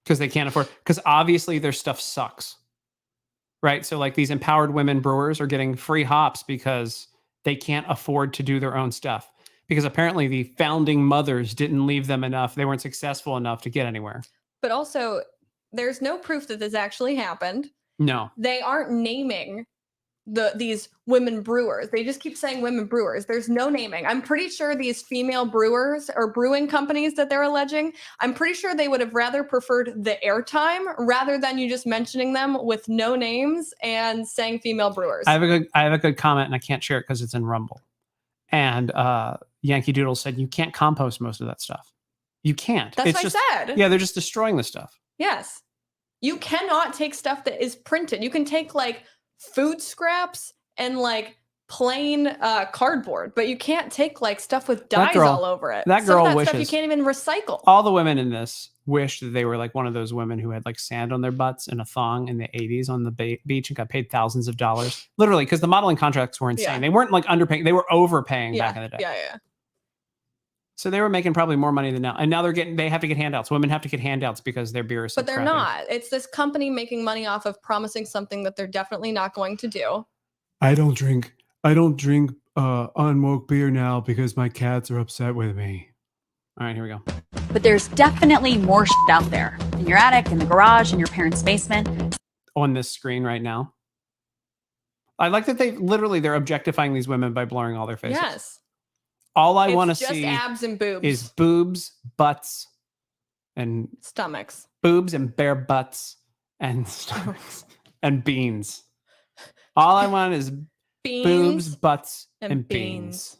Because they can't afford, because obviously their stuff sucks. Right? So like these empowered women brewers are getting free hops because they can't afford to do their own stuff. Because apparently the founding mothers didn't leave them enough. They weren't successful enough to get anywhere. But also, there's no proof that this actually happened. No. They aren't naming these women brewers. They just keep saying women brewers. There's no naming. I'm pretty sure these female brewers or brewing companies that they're alleging, I'm pretty sure they would have rather preferred the airtime rather than you just mentioning them with no names and saying female brewers. I have a good comment, and I can't share it because it's in Rumble. And Yankee Doodle said you can't compost most of that stuff. You can't. That's it's what I said. Yeah, they're just destroying the stuff. Yes. You cannot take stuff that is printed. You can take like food scraps and like plain cardboard, but you can't take like stuff with dyes all over it. That Some girl of that wishes stuff you can't even recycle. All the women in this wish that they were like one of those women who had like sand on their butts and a thong in the 80s on the beach and got paid thousands of dollars. Literally, because the modeling contracts were insane. Yeah. They weren't like underpaying, they were overpaying back in the day. Yeah. So they were making probably more money than now. And now they have to get handouts. Women have to get handouts because their beer is so But they're crappy. not. It's this company making money off of promising something that they're definitely not going to do. I don't drink unwoke beer now because my cats are upset with me. All right, here we go. But there's definitely more shit out there. In your attic, in the garage, in your parents' basement. On this screen right now. I like that they're objectifying these women by blurring all their faces. Yes. All I want to It's just see abs and boobs. is boobs, butts, and stomachs. Boobs and bare butts and stomachs and beans. All I want is Beans boobs, butts, and beans. beans.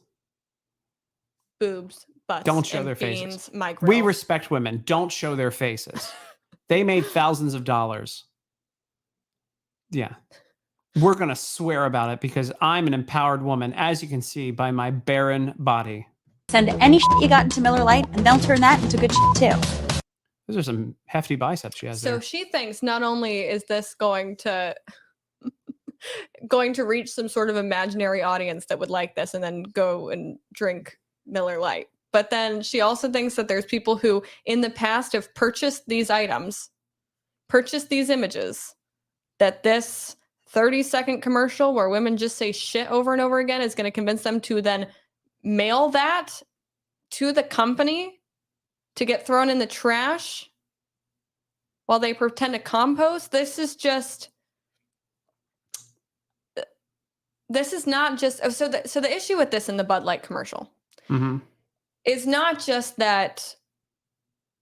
Boobs, butts. Don't show and their beans, faces. My grill. We respect women. Don't show their faces. They made thousands of dollars. Yeah. We're going to swear about it because I'm an empowered woman, as you can see by my barren body. Send any shit you got into Miller Lite, and they'll turn that into good shit too. Those are some hefty biceps she has So there. she thinks not only is this going to reach some sort of imaginary audience that would like this and then go and drink Miller Lite, but then she also thinks that there's people who in the past have purchased these items, purchased these images, that this 30-second commercial where women just say shit over and over again is going to convince them to then mail that to the company to get thrown in the trash while they pretend to compost. This is not just so the issue with this in the Bud Light commercial is not just that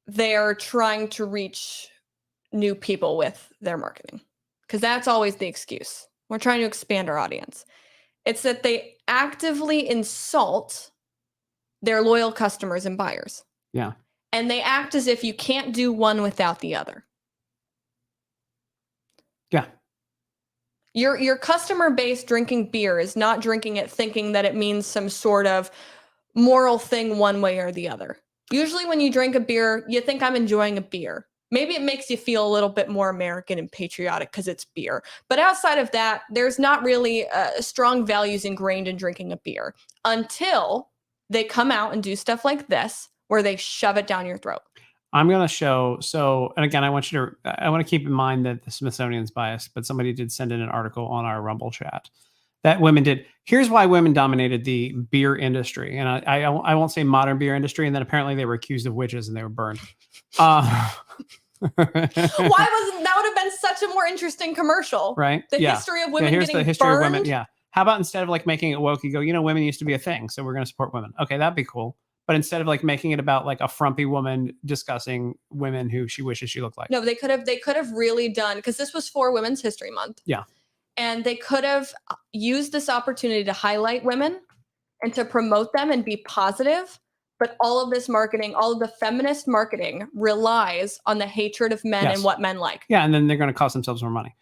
they're trying to reach new people with their marketing, because that's always the excuse. We're trying to expand our audience. It's that they actively insult their loyal customers and buyers. Yeah. and they act as if you can't do one without the other. Yeah. Your customer base drinking beer is not drinking it thinking that it means some sort of moral thing one way or the other. Usually when you drink a beer, you think I'm enjoying a beer. Maybe it makes you feel a little bit more American and patriotic because it's beer. But outside of that, there's not really strong values ingrained in drinking a beer until they come out and do stuff like this, where they shove it down your throat. I'm going to show. So, and again, I want to keep in mind that the Smithsonian's biased, but somebody did send in an article on our Rumble chat that women did. Here's why women dominated the beer industry. And I won't say modern beer industry. And then apparently they were accused of witches and they were burned. Why wasn't that would have been such a more interesting commercial, right? The history of women. Here's getting the history burned. of women. Yeah. How about instead of like making it woke, you go, women used to be a thing, so we're going to support women. Okay, that'd be cool. But instead of like making it about like a frumpy woman discussing women who she wishes she looked like. No, they could have really done, because this was for Women's History Month. Yeah. And they could have used this opportunity to highlight women and to promote them and be positive. But all of this marketing, all of the feminist marketing relies on the hatred of men and what men like. Yeah, and then they're going to cost themselves more money.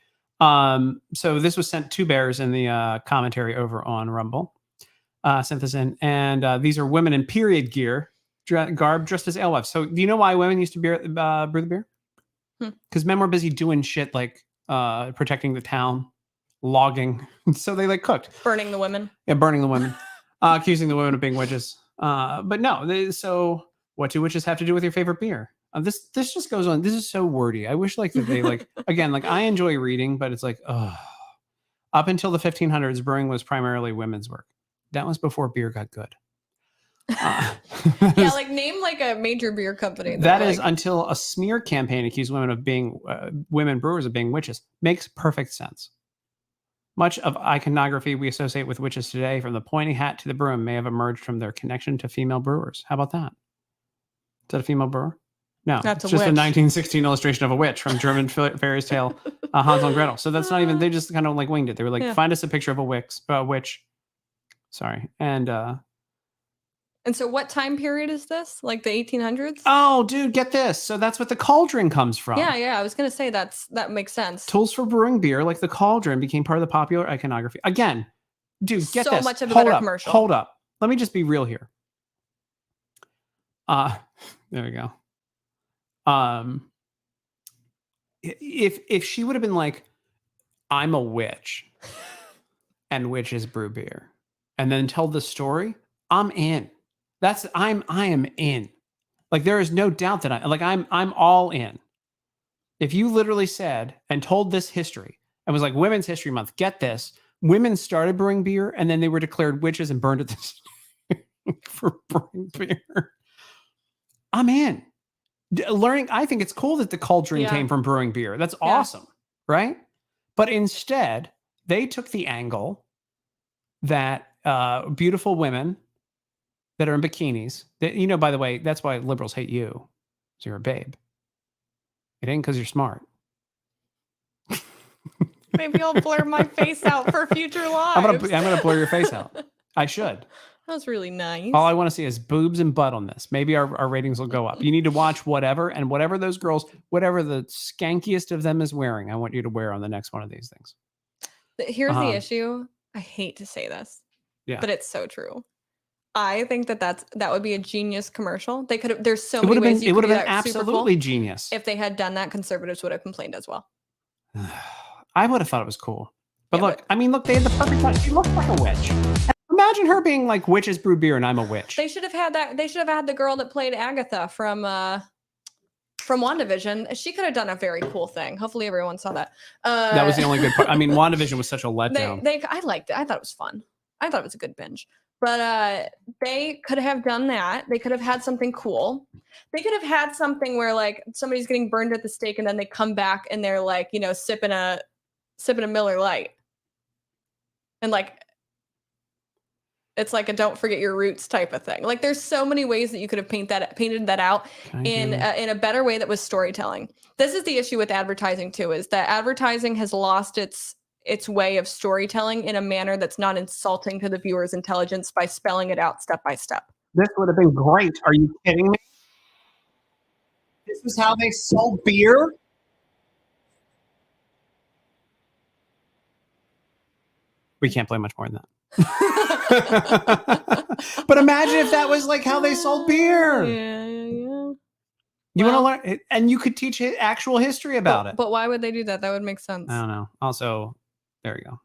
So this was sent to Bears in the commentary over on Rumble. Sent this in, and these are women in period gear, garb dressed as alewives. So do you know why women used to brew the beer? Because men were busy doing shit like protecting the town, logging. So they like cooked. Burning the women. Yeah, burning the women. Accusing the women of being witches. But no, so what do witches have to do with your favorite beer? This just goes on. This is so wordy. I wish like that they like, again, like I enjoy reading, but it's like, up until the 1500s, brewing was primarily women's work. That was before beer got good. Yeah, like name like a major beer company. That is until a smear campaign accused women of being women brewers of being witches. Makes perfect sense. Much of iconography we associate with witches today, from the pointy hat to the broom, may have emerged from their connection to female brewers. How about that? Is that a female brewer? No, that's it's just a 1916 illustration of a witch from German fairy tale Hansel and Gretel. So that's not even, they just kind of like winged it. They were like, find us a picture of a witch. Sorry. And so what time period is this? Like the 1800s? Oh, dude, get this. So that's what the cauldron comes from. Yeah. I was going to say that makes sense. Tools for brewing beer, like the cauldron, became part of the popular iconography. Again, dude, get this. So much of a better commercial. Hold up. Let me just be real here. There we go. If she would have been like, I'm a witch and witches brew beer, and then tell the story, I'm in. I am in. Like there is no doubt that I'm all in. If you literally said and told this history and was like Women's History Month, get this, women started brewing beer and then they were declared witches and burned at the stake for brewing beer. I'm in. Learning, I think it's cool that the cauldron came from brewing beer. That's awesome, right? But instead, they took the angle that beautiful women that are in bikinis, that, by the way, that's why liberals hate you. So you're a babe. It ain't because you're smart. Maybe I'll blur my face out for future lives. I'm gonna blur your face out. I should. That was really nice. All I want to see is boobs and butt on this. Maybe our ratings will go up. You need to watch whatever those girls, whatever the skankiest of them is wearing, I want you to wear on the next one of these things. Here's the issue. I hate to say this, but it's so true. I think that would be a genius commercial. They could have. There's so many ways you could do that. It would have been absolutely genius. If they had done that, conservatives would have complained as well. I would have thought it was cool. But look, they had the perfect time. She looked like a witch. Imagine her being like, witches brew beer and I'm a witch. They should have had that. They should have had the girl that played Agatha from WandaVision. She could have done a very cool thing. Hopefully everyone saw that. That was the only good part. I mean, WandaVision was such a letdown. I liked it. I thought it was fun. I thought it was a good binge. But they could have done that. They could have had something cool. They could have had something where like somebody's getting burned at the stake and then they come back and they're like, sipping a Miller Lite. And like, it's like a don't forget your roots type of thing. Like there's so many ways that you could have painted that out in a better way that was storytelling. This is the issue with advertising too, is that advertising has lost its way of storytelling in a manner that's not insulting to the viewer's intelligence by spelling it out step by step. This would have been great. Are you kidding me? This is how they sold beer? We can't play much more than that. But imagine if that was like how they sold beer. Yeah. You want to learn, and you could teach actual history about it. But why would they do that? That would make sense. I don't know. Also, there we go.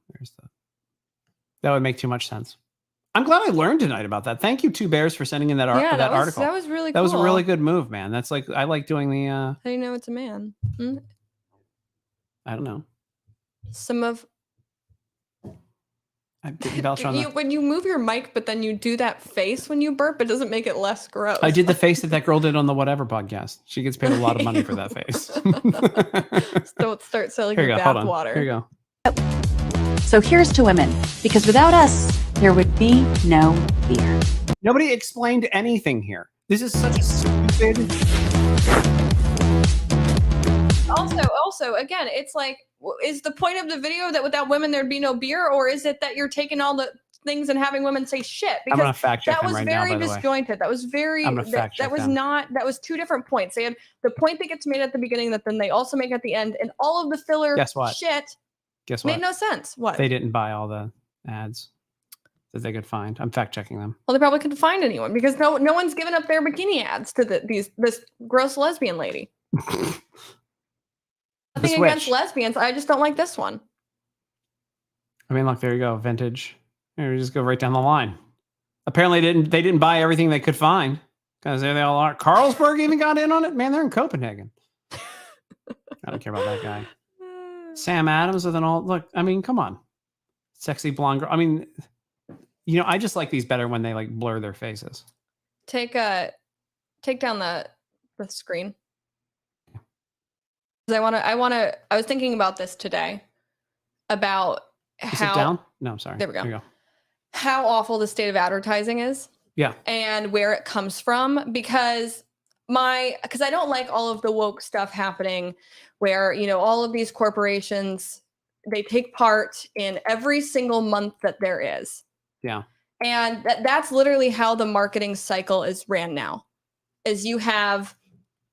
That would make too much sense. I'm glad I learned tonight about that. Thank you, Two Bears, for sending in that article. That was really cool. That was a really good move, man. That's like, I like doing the. How do you know it's a man? I don't know. Some of. I didn't belch on When you move your mic, but then you do that face when you burp, it doesn't make it less gross. I did the face that girl did on the Whatever podcast. She gets paid a lot of money for that face. Don't start selling Here your you go. Hold bath on. water. Here you go. So here's to women, because without us, there would be no beer. Nobody explained anything here. This is such a stupid. Also, again, it's like, is the point of the video that without women there'd be no beer, or is it that you're taking all the things and having women say shit? I'm gonna fact check that was him right now, very by the way. disjointed. That was very. I'm gonna fact check that was them. not. That was two different points. They had the point that gets made at the beginning that then they also make at the end, and all of the filler Guess what? shit Guess what? made no sense. What? They didn't buy all the ads that they could find. I'm fact checking them. Well, they probably couldn't find anyone because no one's given up their bikini ads to this gross lesbian lady. Nothing against lesbians. I just don't like this one. I mean, look, there you go. Vintage. Here, we just go right down the line. Apparently, they didn't buy everything they could find because there they all are. Carlsberg even got in on it. Man, they're in Copenhagen. I don't care about that guy. Sam Adams with an all look. I mean, come on, sexy blonde girl. I mean, I just like these better when they like blur their faces. Take down the screen. I was thinking about this today about Is how it down? No, I'm sorry. There we go. There you go. How awful the state of advertising is. Yeah. And where it comes from, because I don't like all of the woke stuff happening where, all of these corporations, they take part in every single month that there is. Yeah. And that's literally how the marketing cycle is ran now, is you have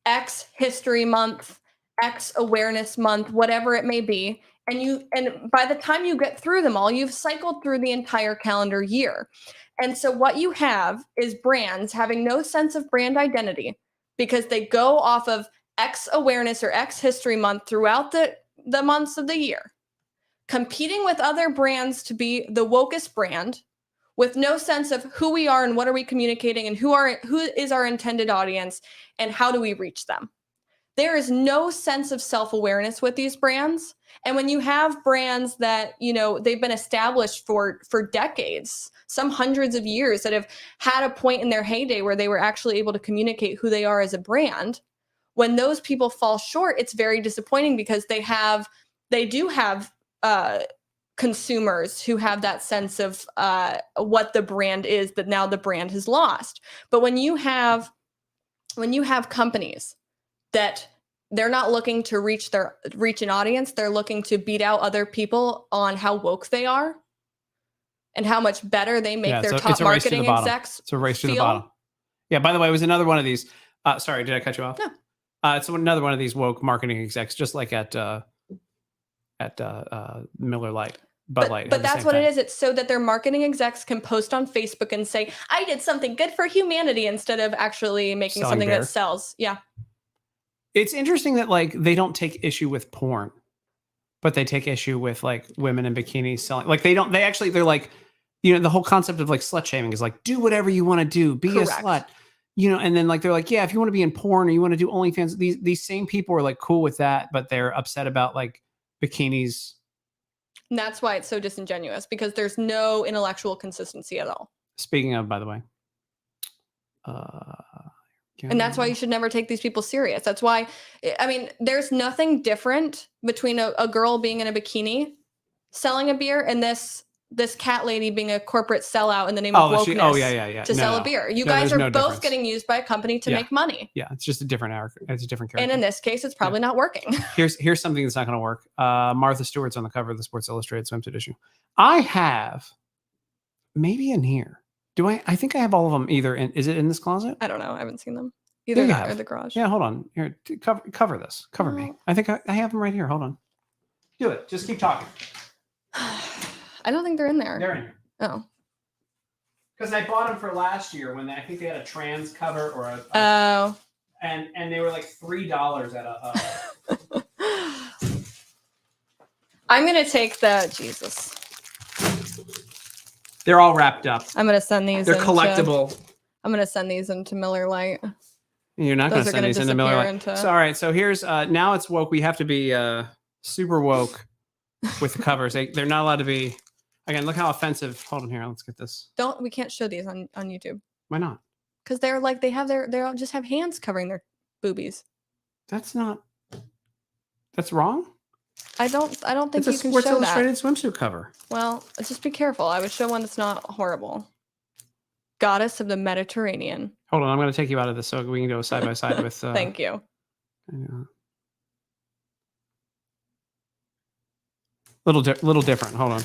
X History Month, X Awareness Month, whatever it may be. And by the time you get through them all, you've cycled through the entire calendar year. And so what you have is brands having no sense of brand identity because they go off of X Awareness or X History Month throughout the months of the year, competing with other brands to be the wokest brand with no sense of who we are and what are we communicating and who is our intended audience and how do we reach them. There is no sense of self-awareness with these brands. And when you have brands that, they've been established for decades, some hundreds of years, that have had a point in their heyday where they were actually able to communicate who they are as a brand, when those people fall short, it's very disappointing because they do have consumers who have that sense of what the brand is that now the brand has lost. But when you have companies that they're not looking to reach an audience, they're looking to beat out other people on how woke they are and how much better they make their top marketing execs. It's a race to the bottom. Yeah, by the way, it was another one of these. Sorry, did I cut you off? No. It's another one of these woke marketing execs, just like at Miller Lite. But that's what it is. It's so that their marketing execs can post on Facebook and say, I did something good for humanity instead of actually making Selling something beer. that sells. Yeah. It's interesting that they don't take issue with porn, but they take issue with women in bikinis selling. They're like, the whole concept of slut shaming is do whatever you want to do, be Correct. a slut, and then they're like, yeah, if you want to be in porn or you want to do OnlyFans, these same people are cool with that, but they're upset about bikinis. And that's why it's so disingenuous because there's no intellectual consistency at all. Speaking of, by the way, and that's why you should never take these people serious. That's why, there's nothing different between a girl being in a bikini selling a beer and this cat lady being a corporate sellout in the name of wokeness to sell a beer. You guys are both getting used by a company to make money. Yeah, it's just a different character. And in this case, it's probably not working. Here's something that's not going to work. Martha Stewart's on the cover of the Sports Illustrated swimsuit issue. I have maybe in here. Do I think I have all of them either is it in this closet? I don't know. I haven't seen them. Either you that have. or the garage. Yeah, hold on. Here, cover this. Cover me. No. I think I have them right here. Hold on. Do it. Just keep talking. I don't think they're in there. They're in here. Oh. Because I bought them for last year when I think they had a trans cover or a Oh. and they were like $3 at a. I'm gonna take the Jesus. They're all wrapped up. I'm gonna send these. They're into, collectible. I'm gonna send these into Miller Lite. You're not going to Those are send gonna these into Miller Lite. disappear into- So, all right. So here's now it's woke. We have to be super woke with the covers. They're not allowed to be. Again, look how offensive. Hold on here. Let's get this. We can't show these on YouTube Why not? because they're like they all just have hands covering their boobies. That's not. That's wrong. I don't think It's a you can Sports show Illustrated that. swimsuit cover. Well, just be careful. I would show one that's not horrible. Goddess of the Mediterranean. Hold on. I'm going to take you out of this so we can go side by side with. Thank you. Little different. Hold on.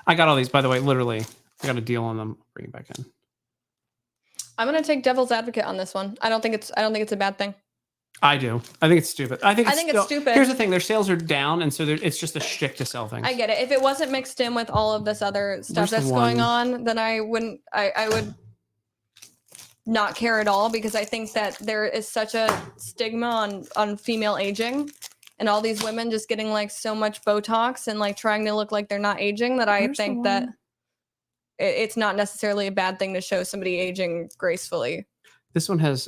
I got all these, by the way. Literally, I got a deal on them. Bring it back in. I'm gonna take devil's advocate on this one. I don't think it's a bad thing. I do. I think it's stupid. I think it's it's stupid. Here's the thing: their sales are down, and so it's just a shtick to sell things. I get it. If it wasn't mixed in with all of this other stuff There's that's the going one. on, then I wouldn't. I would not care at all because I think that there is such a stigma on female aging, and all these women just getting like so much Botox and like trying to look like they're not aging that I Where's the think that one? it's not necessarily a bad thing to show somebody aging gracefully. This one has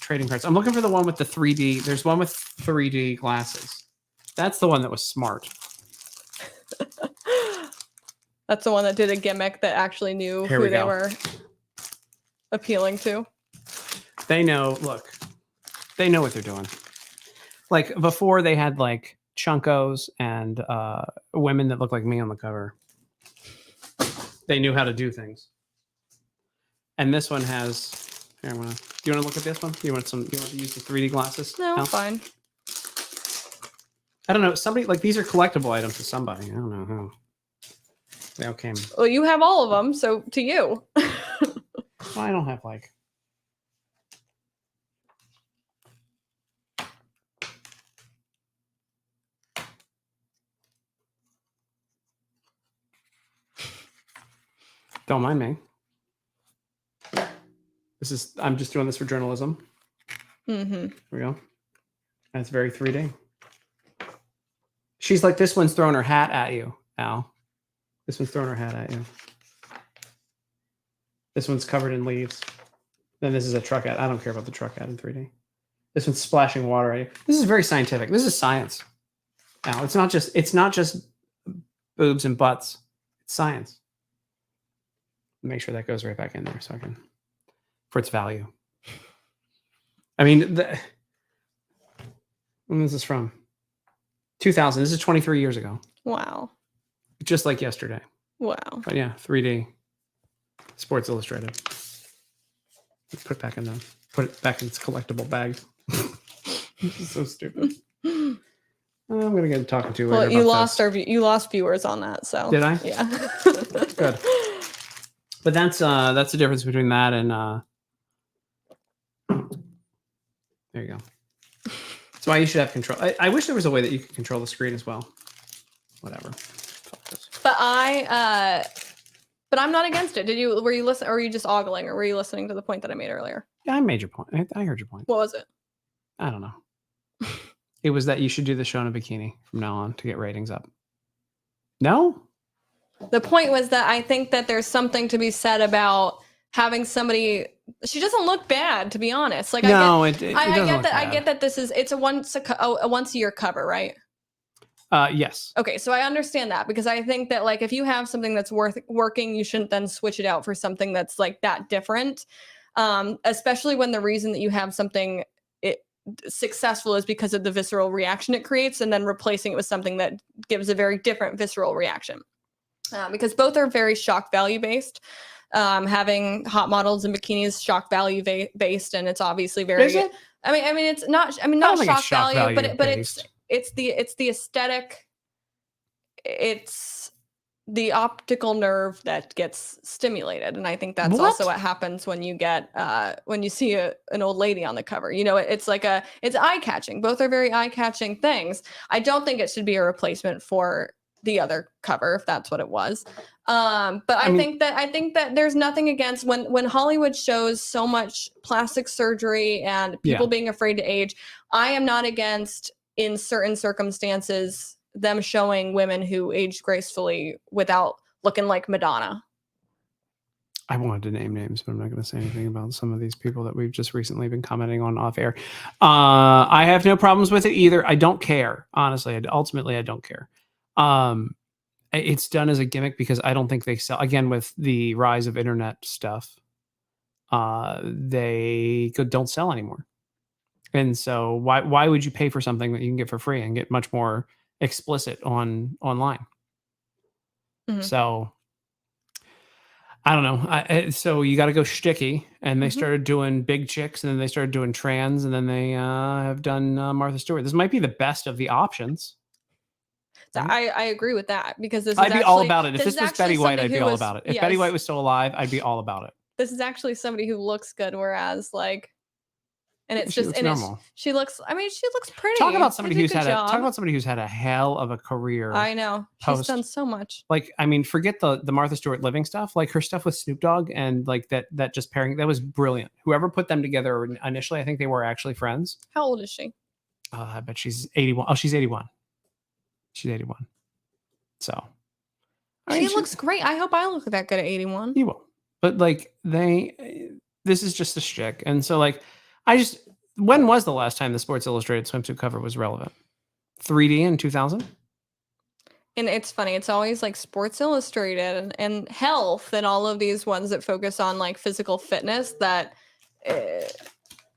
trading cards. I'm looking for the one with the 3D. There's one with 3D glasses. That's the one that was smart. That's the one that did a gimmick that actually knew Here who we they go. were appealing to. They know. Look, they know what they're doing. Like before, they had like chunkos and women that look like me on the cover. They knew how to do things. And this one has. Here, do you want to look at this one? You want to use the 3D glasses? No, Al? fine. I don't know. Somebody like these are collectible items to somebody. I don't know who. They all came. Well, you have all of them, so to you. Well, I don't have like. Don't mind me. I'm just doing this for journalism. Mm-hmm. Here we go. That's very 3D. She's like, this one's throwing her hat at you, Al. This one's throwing her hat at you. This one's covered in leaves. Then this is a truck ad. I don't care about the truck ad in 3D. This one's splashing water at you. This is very scientific. This is science. Al, it's not just boobs and butts. It's science. Make sure that goes right back in there so I can for its value. I mean, when is this from? 2000. This is 23 years ago. Wow. Just like yesterday. Wow. But yeah, 3D. Sports Illustrated. Let's put it back in its collectible bag. This is so stupid. I'm gonna get talking to you later. Well, you about this. you lost viewers on that, so Did I? Yeah. Good. But that's the difference between that and there you go. That's why you should have control. I wish there was a way that you could control the screen as well. Whatever. Fuck this. But I'm not against it. Were you listening, or were you just ogling, or were you listening to the point that I made earlier? Yeah, I made your point. I heard your point. What was it? I don't know. It was that you should do the show in a bikini from now on to get ratings up. No? The point was that I think that there's something to be said about having somebody. She doesn't look bad, to be honest. Like No, I it doesn't get look that. I bad. get that it's a once a year cover, right? Yes. Okay, so I understand that because I think that like if you have something that's worth working, you shouldn't then switch it out for something that's like that different. Especially when the reason that you have something successful is because of the visceral reaction it creates, and then replacing it with something that gives a very different visceral reaction. Because both are very shock value based. Having hot models and bikinis shock value based, and it's obviously very. Is it? I mean, it's not. I mean, I don't not think it's shock shock value, value but based. it's the aesthetic. It's the optical nerve that gets stimulated, and I think that's What? also what happens when you get when you see an old lady on the cover. You know, it's eye catching. Both are very eye catching things. I don't think it should be a replacement for the other cover if that's what it was. But I think that there's nothing against when Hollywood shows so much plastic surgery and people being afraid to age. I am not against, in certain circumstances, them showing women who aged gracefully without looking like Madonna. I wanted to name names, but I'm not going to say anything about some of these people that we've just recently been commenting on off air. I have no problems with it either. I don't care. Honestly, ultimately, I don't care. It's done as a gimmick because I don't think they sell. Again, with the rise of internet stuff, they don't sell anymore. And so why would you pay for something that you can get for free and get much more explicit online? Mhm. So I don't know. So you got to go shticky, and they started doing big chicks, and then they started doing trans, and then they have done Martha Stewart. This might be the best of the options. So I agree with that, because this is I'd be all actually- about it. If this was actually Betty White, somebody I'd be who all was- about it. If yes. Betty White was still alive, I'd be all about it. This is actually somebody who looks good, whereas and it's She just looks and normal. she looks pretty. Talk about She somebody did a who's good had job. a hell of a career. I know. She's post. done so much. Like, I mean, forget the Martha Stewart living stuff. Like her stuff with Snoop Dogg and like that just pairing, that was brilliant. Whoever put them together initially, I think they were actually friends. How old is she? I bet she's 81. Oh, she's 81. She's 81. So I mean, She looks great. I hope I look that good at 81. You will. But like this is just a shtick. And so like when was the last time the Sports Illustrated swimsuit cover was relevant? 3D in 2000? And it's funny. It's always like Sports Illustrated and Health and all of these ones that focus on like physical fitness that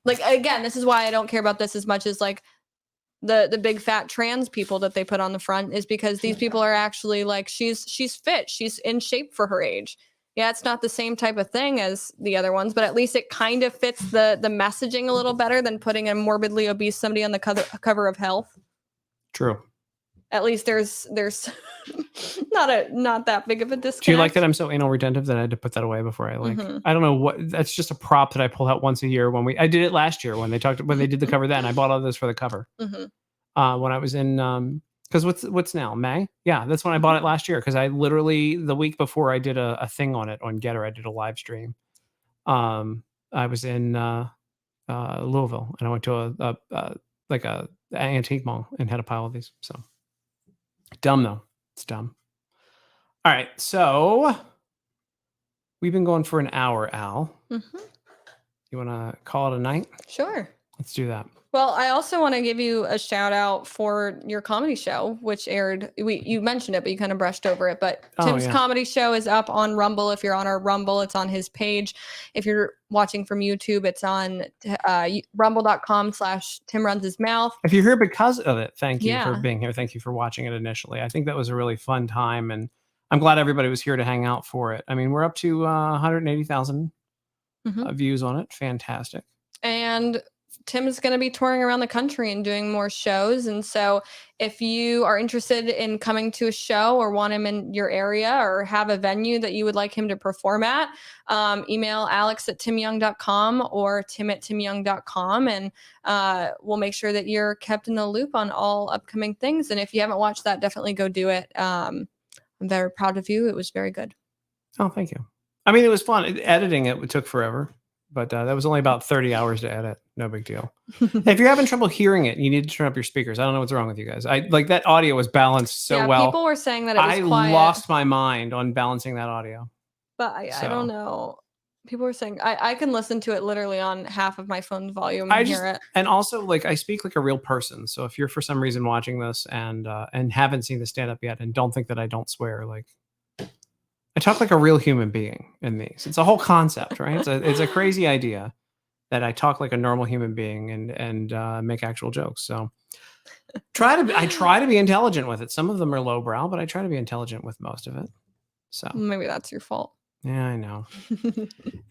like, again, this is why I don't care about this as much as like the big fat trans people that they put on the front, is because these people are actually like, she's fit. She's in shape for her age. Yeah, it's not the same type of thing as the other ones, but at least it kind of fits the messaging a little better than putting a morbidly obese somebody on the cover of Health. True. At least there's not that big of a disconnect. Do you like that I'm so anal retentive that I had to put that away before I like? I don't know what. That's just a prop that I pull out once a year. I did it last year when they did the cover. Then I bought all this for the cover. When I was in because what's now May? Yeah, that's when I bought it last year, because I literally the week before I did a thing on it on Getter. I did a live stream. I was in Louisville, and I went to a antique mall and had a pile of these. So dumb though. It's dumb. All right, so we've been going for an hour, Al. You want to call it a night? Sure. Let's do that. Well, I also want to give you a shout out for your comedy show, which aired. You mentioned it, but you kind of brushed over it. But Tim's comedy show is up on Rumble. If you're on our Rumble, it's on his page. If you're watching from YouTube, it's on rumble.com/TimRunsHisMouth. If you're here because of it, thank you for being here. Thank you for watching it initially. I think that was a really fun time, and I'm glad everybody was here to hang out for it. I mean, we're up to 180,000 views on it. Fantastic. And Tim is going to be touring around the country and doing more shows. And so if you are interested in coming to a show or want him in your area or have a venue that you would like him to perform at, email alex@timyoung.com or tim@timyoung.com, and we'll make sure that you're kept in the loop on all upcoming things. And if you haven't watched that, definitely go do it. I'm very proud of you. It was very good. Oh, thank you. I mean, it was fun. Editing it took forever. But that was only about 30 hours to edit. No big deal. If you're having trouble hearing it, you need to turn up your speakers. I don't know what's wrong with you guys. I like that audio was balanced so well. People were saying that it was quiet. I lost my mind on balancing that audio. But I don't know. People were saying I can listen to it literally on half of my phone's volume and hear it. And also, like, I speak like a real person. So if you're for some reason watching this and haven't seen the stand up yet and don't think that I don't swear, like, I talk like a real human being in these. It's a whole concept, right? It's a crazy idea that I talk like a normal human being and make actual jokes. So I try to be intelligent with it. Some of them are lowbrow, but I try to be intelligent with most of it. So maybe that's your fault. Yeah, I know.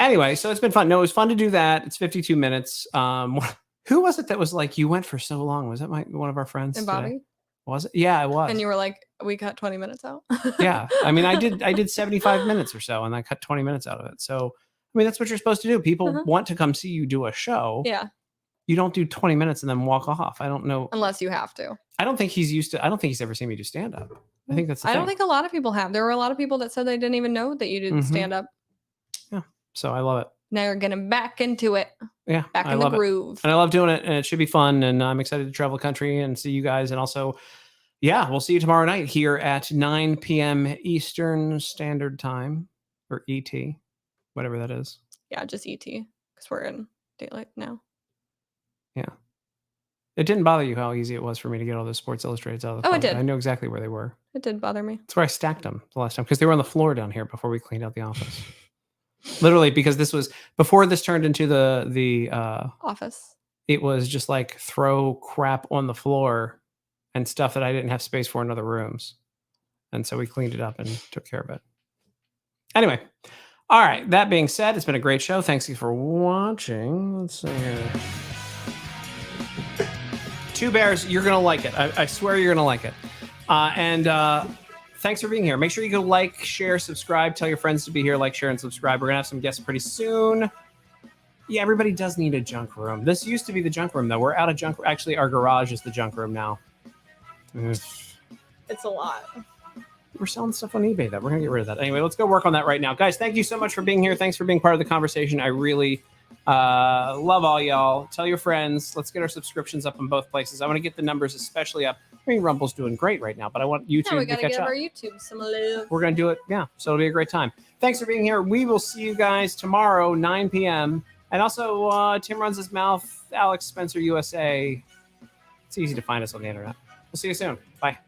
Anyway, so it's been fun. No, it was fun to do that. It's 52 minutes. Who was it that was like, you went for so long? Was that one of our friends? And Bobby? Today? Was it? Yeah, it was. And you were like, we cut 20 minutes out. Yeah. I mean, I did 75 minutes or so, and I cut 20 minutes out of it. So, I mean, that's what you're supposed to do. People want to come see you do a show. Yeah. You don't do 20 minutes and then walk off. I don't know. Unless you have to. I don't think he's ever seen me do stand up. I think that's the I thing. don't think a lot of people have. There were a lot of people that said they didn't even know that you did stand up. Yeah. So I love it. Now you're getting back into it. Yeah. Back I in the love it. groove. And I love doing it, and it should be fun. And I'm excited to travel the country and see you guys. And also, yeah, we'll see you tomorrow night here at 9 p.m. Eastern Standard Time, or ET, whatever that is. Yeah, just ET, because we're in daylight now. Yeah. It didn't bother you how easy it was for me to get all those Sports Illustrateds out of the Oh, it closet. did. I know exactly where they were. It did bother me. That's where I stacked them the last time, because they were on the floor down here before we cleaned out the office. Literally, because this was before this turned into the office. It was just like throw crap on the floor and stuff that I didn't have space for in other rooms. And so we cleaned it up and took care of it. Anyway, all right. That being said, it's been a great show. Thanks you for watching. Let's see here. Two Bears, you're going to like it. I swear you're going to like it. Thanks for being here. Make sure you go like, share, subscribe. Tell your friends to be here. Like, share, and subscribe. We're going to have some guests pretty soon. Yeah, everybody does need a junk room. This used to be the junk room, though. We're out of junk. Actually, our garage is the junk room now. It's a lot. We're selling stuff on eBay, though. We're going to get rid of that. Anyway, let's go work on that right now. Guys, thank you so much for being here. Thanks for being part of the conversation. I really love all y'all. Tell your friends. Let's get our subscriptions up in both places. I want to get the numbers especially up. I mean, Rumble's doing great right now, but I want YouTube we to gotta catch give up. our YouTube some love. We're going to do it. Yeah, so it'll be a great time. Thanks for being here. We will see you guys tomorrow, 9 p.m. And also, Tim Runs His Mouth, Alex Spencer USA. It's easy to find us on the internet. We'll see you soon. Bye.